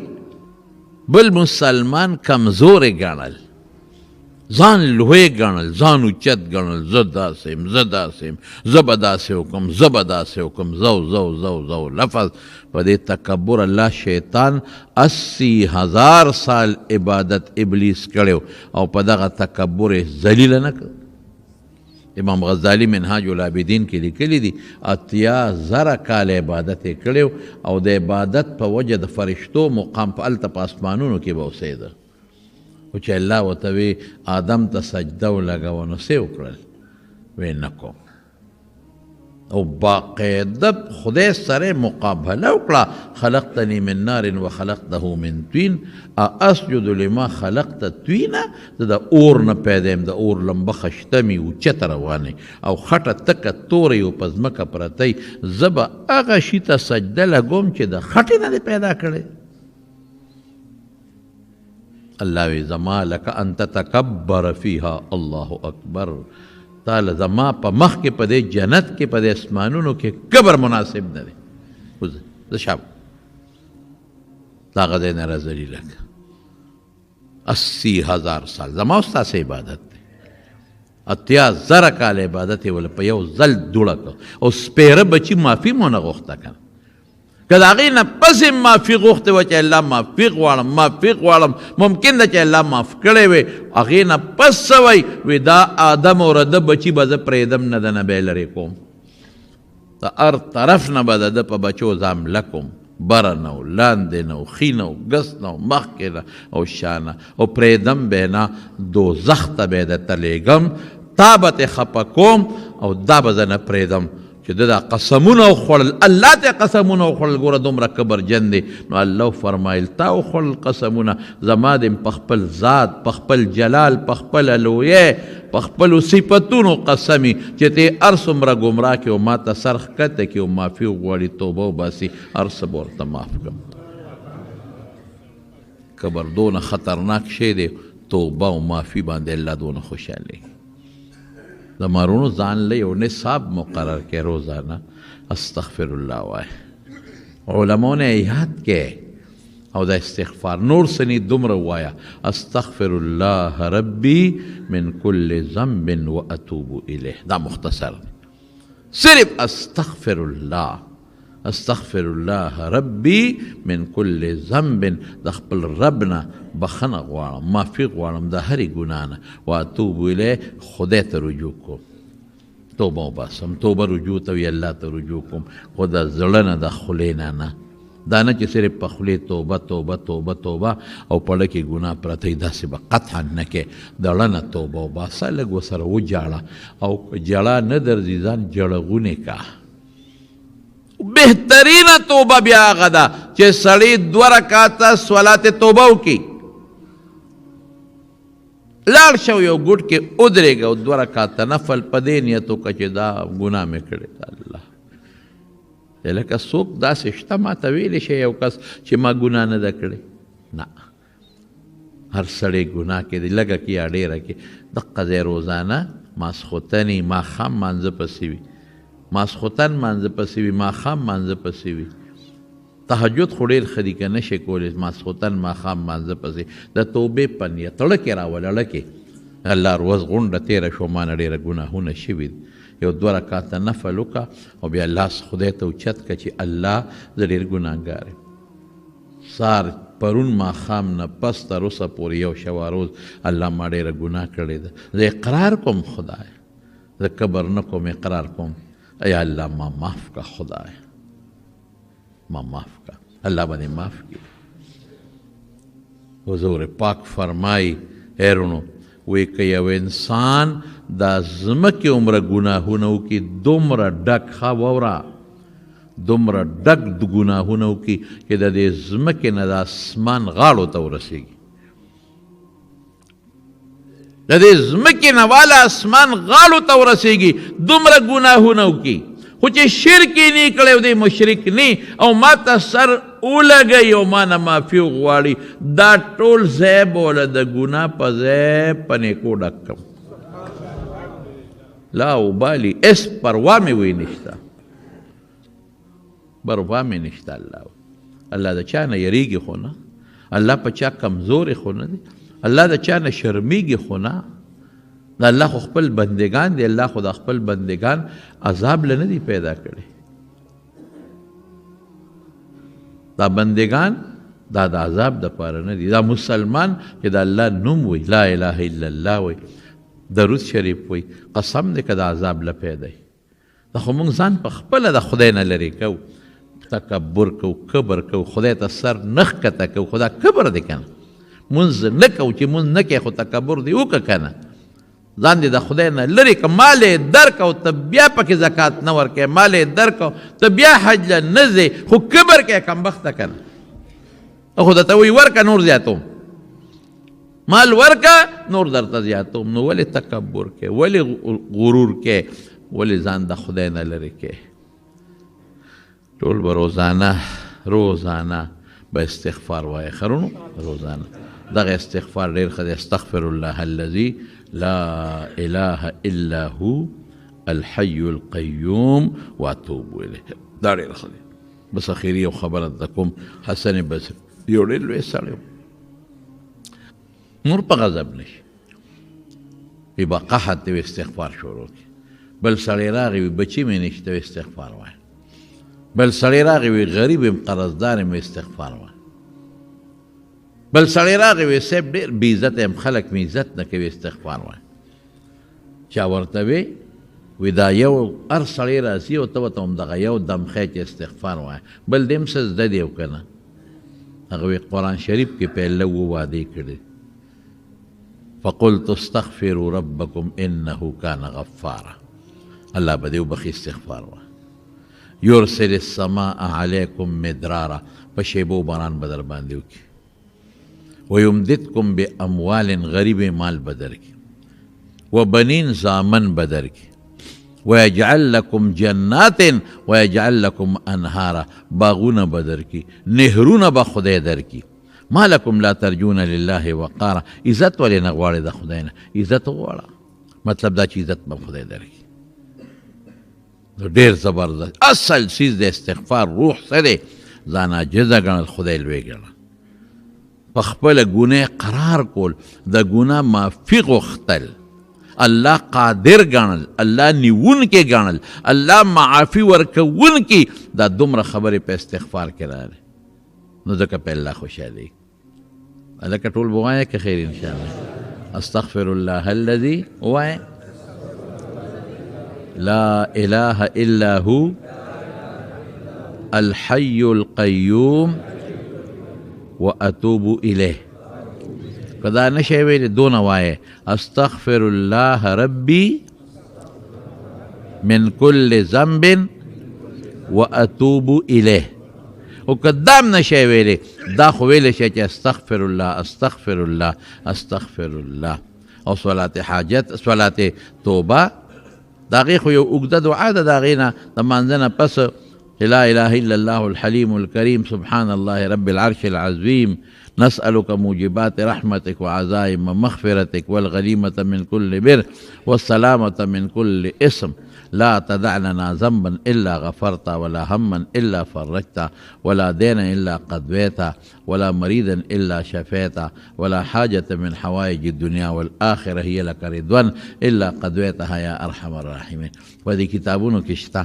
بل مسلمان کمزورې ګڼل ځان لوی ګڼل ځان اوچت ګڼل زه داسې یم زه داسې یم زه به داسې وکړم زه به داسې وکړم زو لفظ په دې تکبر الله شیطان 80,000 سال عبادت ابلیس کړی او په دغه تکبر یې ذلیله نه کړ امام غزالی منهاج العابدین کې لیکلی دي 80,000 کال عبادت یې کړی او د عبادت په وجه د فرشتو مقام په هلته په اسمانونو کې به اوسېده او چې الله ورته وی آدم ته سجده ولګوه نو څه وکړل وی نه کوم او باقاعده خدای سره مقابله وکړه خلقتنی من نار وخلقته من طین اسجد لما خلقت طینا د اور نه پیدا یم د اور لمبه خشتمی اوچته روانې او خټه تکه تورې او په ځمکه پرتی زه به هغه شي ته سجده لګوم چې د خټې نه دې پیدا کړی الله وی زما لک ان تتکبر فیها الله اکبر تعالی زما په مخ کې په دې جنت کې په دې اسمانونو کې کبر مناسب نه دی زه شاب دا غځې نه راځلی لک 80,000 سال زما ستاسې عبادت دی 80,000 کال عبادت یې ول په یو ځل دوړه کړ او سپیره بچي معافي مو نه غوښته کنه که د هغې نه پسې معافي غوښتې وه چې الله معافي غواړم ممکن ده چې الله معاف کړی وی هغې نه پس څه وی وی دا آدم او رده بچي به زه پرېږدم نه د نه به یې لرې کوم د هر طرف نه به د ده په بچو ځامله کوم بره نه و لاندې نه و ښي نه و ګس نه و مخکې نه او شا نه او پرېږدم به یې نه دوزخ ته به یې درته لېږم تا به ترې خفه کوم او دا به زه نه پرېږدم چې دا قسمونه وخوړل الله ته قسمونه وخوړل ګوره دومره کبرجن دی نو الله فرمایل تا وخوړل قسمونه زما د په خپل ذات په خپل جلال په خپله لویې په خپلو صفتونو قسمي چې ته هر څومره ګمراه کړې او ما ته سر ښکته کړي او معافي وغواړي توبه وباسي هر څه به ورته معاف کړم کبر دونه خطرناک شی دی توبه او معافي باندې الله دونه خوشحالي د مارونو ځان له یو نصاب مقرر کې روزانه استغفر الله وای علماء نه یاد کې او د استغفار نور سنی دومره وایا استغفر الله ربي من كل ذنب واتوب الیه دا مختصر صرف استغفر الله ربي من كل ذنب د خپل ربنا بخنه غواړم معافي غواړم د هرې ګناه نه واتوب الیه خدای ته رجوع کوم توبه وباسم توبه رجوع ته وي الله ته رجوع کوم خو د زړه نه د خولې نه دا نه چې صرف په خولې توبه توبه توبه توبه او په ړه کې ګناه پرته وي داسې به قطعا نه کې د زړه نه توبه وباسه لږ ورسره وجاړه او جړه نه درځي ځان جړغونې کا بهترینه توبه بیا هغه ده چې سړی 2 رکعاته صلات توبه وکړي لاړ شو یو ګوټ کې ودرېږه او 2 رکعاته نفل په دې نیت وکړه چې دا ګناه مې کړې ده الله لکه څوک داسې شته ما ته ویلی شي یو کس چې ما ګناه نه ده کړې نه هر سړی ګناه کوي لږه کې یا ډېره کې دقه ځای روزانه ماسخوتنې ماښام مانځه پسې وي ماسخوتن مانځه پسې وي ماښام مانځه پسې وي تهجد خو ډېر ښه دي که نه شي کولی ماسخوتن ماښام مانځه پسې د توبې په نیت اړه کې راوله اړه کې الله روز غونډه تېره شو ما نه ډېره ګناهونه شوي دي یو 2 رکعاته نفل وکړه او بیا لاس خدای ته اوچت کړه چې الله زه ډېر ګناهګار یم سار پرون ماښام نه پس تر اوسه پورې یو شوه روز الله ما ډېره ګناه کړې ده زه اقرار کوم خدای زه کبر نه کوم اقرار کوم ای الله ما معاف کا خدای ما معاف کا الله باندې معاف کړي حضور پاک فرمایي هیرونو وی که یو انسان دا ځمکې عمره ګناهونه وکړي دومره ډک ښه واوره دومره ډک د ګناهونه وکړي چې د دې ځمکې نه د اسمان غاړو ته ورسېږي د دې ځمکې نه والا اسمان غاړو ته ورسېږي دومره ګناهونه وکړي خو چې شرک یې نه کړی او دی مشرک نه او ما ته سر ولګوي او ما نه معافي وغواړي دا ټول ځای به وله د ګناه په ځای په نیکو ډک کړم لا ابالي اس پروا مې وی نشته پروا مې نشته الله د چا نه یریږي خو نه الله په چا کمزورې خو نه دی الله د چا نه شرمیږي خو نه د الله خو خپل بندگان دی الله خو د خپل بندگان عذاب له نه دی پیدا کړي دا بندگان دا د عذاب دپاره نه دي دا مسلمان چې د الله نوم وي لا اله الا الله وي درود شریف وي قسم دی که د عذاب له پیدا دا خو موږ ځان په خپله د خدای نه لرې کوو تکبر کوو کبر کوو خدای ته سر نه ښکته کوو خو دا کبر دی که نه مونځ نه کوو چې مونځ نه کوې خو تکبر دی وکړه که نه ځان دې د خدای نه لرې که مال یې درکړه ته بیا پکې زکات نه ورکوې مال یې درکړه ته بیا حج له نه ځې خو کبر کوې کمبخته که نه خو درته وایي ورکه نور زیاتوم مال ورکه نور درته زیاتوم نو ولې تکبر کوې ولې غرور کوې ولې ځان د خدای نه لرې کوې ټول به روزانه به استغفار وایې خرونو روزانه دغه استغفار ډېر ښه دی استغفر الله الذي لا اله الا هو الحي القيوم واتوب الیه دا ډېر ښه دی بس اخري یو خبره درته کوم حسن بصري یو ډېر لوی سړی نور په غضب نشي وي به قحط دی استغفار شروع کړي بل سړی راغی وي بچي مې نشته استغفار وایه بل سړی راغی وي غریب یم قرضدار یم استغفار وایه بل سړی راغی وی صاحب ډېر بې عزته یم خلک مې عزت نه کوي استغفار وایه چا ورته وی دا یو هر سړی راځي او ته ورته همدغه یو دم ښی چې استغفار وایه بل دې هم څه زده دی او که نه هغه وی قرآن شریف کې پهله وعدې کړي فقلت استغفروا ربکم انه کان غفارا الله به دې وبخي استغفار وایه یرسل السماء علیکم مدرارا په شیبو باران به در باندې وکړي ويمددكم بأموال غریب مال بدر کی وبنین زامن بدر کی ويجعل لكم جنات ويجعل لكم انهارا باغون بدر کی نهرون به خدای در کی ما لكم لا ترجون لله وقارا عزت ولې نه غواړې د خدای نه عزت وغواړه مطلب دا چې عزت به خدای در کی ډېر زبردست اصل چیز د استغفار روح څه دی ځان عاجزه ګڼل خدای لوی ګڼل په خپله ګناه قرار کول د ګناه معافي غوښتل الله قادر ګڼل الله نیونکی ګڼل الله معافي ورکوونکي دا دومره خبرې په استغفار کې راغلې نو ځکه په الله خوشحالي هلکه ټول به ووایه که خیر انشاءالله استغفر الله الذي ووایه لا إله إلا هو الحي القيوم وأتوب إليه. کدا نشي ویل دون وایه استغفر الله ربي من كل ذنب وأتوب إليه. او کدام نشي ویل دا خو ویل شي چې استغفر الله استغفر الله استغفر الله. او صلات حاجت صلات توبه داغي خو یو اوږده دعا ده، داغې نه د مانځه پس لا إله إلا الله الحليم الكريم سبحان الله رب العرش العظيم نسألك موجبات رحمتك وعزائم مغفرتك والغنيمة من كل بر والسلامة من كل اسم لا تدع لنا ذنبا إلا غفرت ولا هما إلا فرجت ولا دينا إلا قضيت ولا مريضا إلا شفيت ولا حاجة من حوائج الدنيا والآخرة هي لك رضوان إلا قضيتها يا أرحم الراحمين. ودي كتابونو کشتا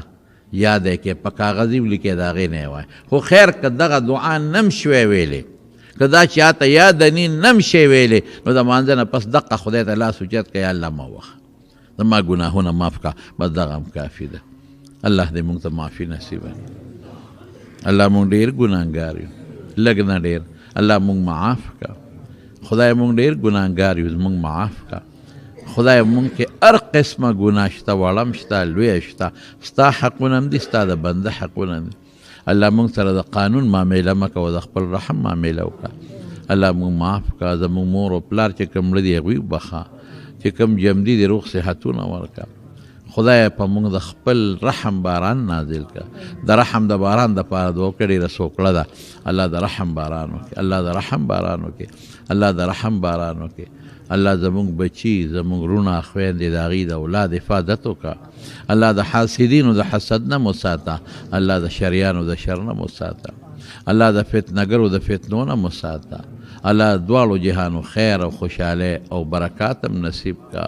یاد ہے کہ پکاغذی لکھے داغے نہیں ہوئے خو خیر که دغه دعا نم شوی ویلې که دا چاته یاد نی نم شوی ویلې نو د مانځه نه پس دقه خدای ته لاس اوچت که یا الله ما وخه زما ګناهونه معاف کا بس دغه هم کافي ده. الله دې موږ ته معافي نصیب کړي. الله موږ ډېر ګناهګار یو لږ نه ډېر، الله موږ معاف کا. خدای موږ ډېر ګناهګار یو موږ معاف کا. خدای مونږ کې هر قسمه ګناه شته، وړم شته، لویه شته، ستا حقونه هم دي، ستا د بنده حقونه دي. الله مونږ سره د قانون معامله مه کوه، د خپل رحم معامله وکړه. الله مونږ معاف کړه. زمونږ مور او پلار چې کوم مړه دي هغوی وبخه، چې کوم جمدي دي روغ صحتونه ورکړه. خدای په مونږ د خپل رحم باران نازل کړه. د رحم د باران دپاره دعا وکړه ډېره سوکړه ده. الله د رحم باران وکړي، الله د رحم باران وکړي، الله د رحم باران وکړي. الله زمونږ بچي زمونږ رونه خویندې د هغوی د اولاد حفاظت وکړه. الله د حاسدینو د حسد نه مو ساته، الله د شریانو د شر نه مو ساته، الله د فتنهګرو د فتنو نه مو ساته. الله دواړو جهانو خیر او خوشحالی او برکات هم نصیب کا.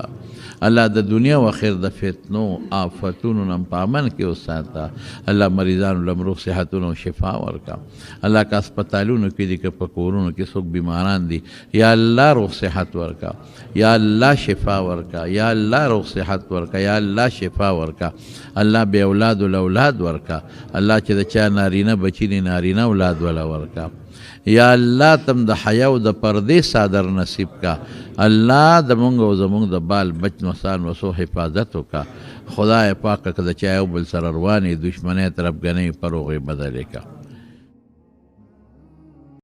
الله د دنیا و آخر د فتنو آفتونو نه په امن کې وساته. الله مریضانو له روغ صحتونو او شفا ورکا. الله که هسپتالونو کې دي که په کورونو کې څوک بیماران دي، یا الله روغ صحت ورکا، یا الله شفا ورکا، یا الله روغ صحت ورکا، یا الله شفا ورکا. الله بے اولاد الاولاد ورکا. الله چې د چا نارینه بچی دي نارینه اولاد ولا ورکا. یا الله تم د حیا او د پردې صادر نصیب کا. الله د مونږ او زمونږ د بال بچ نوسان وسو حفاظت وکا. خدای پاک که د چا یو بل سره روانې دشمنۍ طرفګنۍ پر هغوی بدلې کا.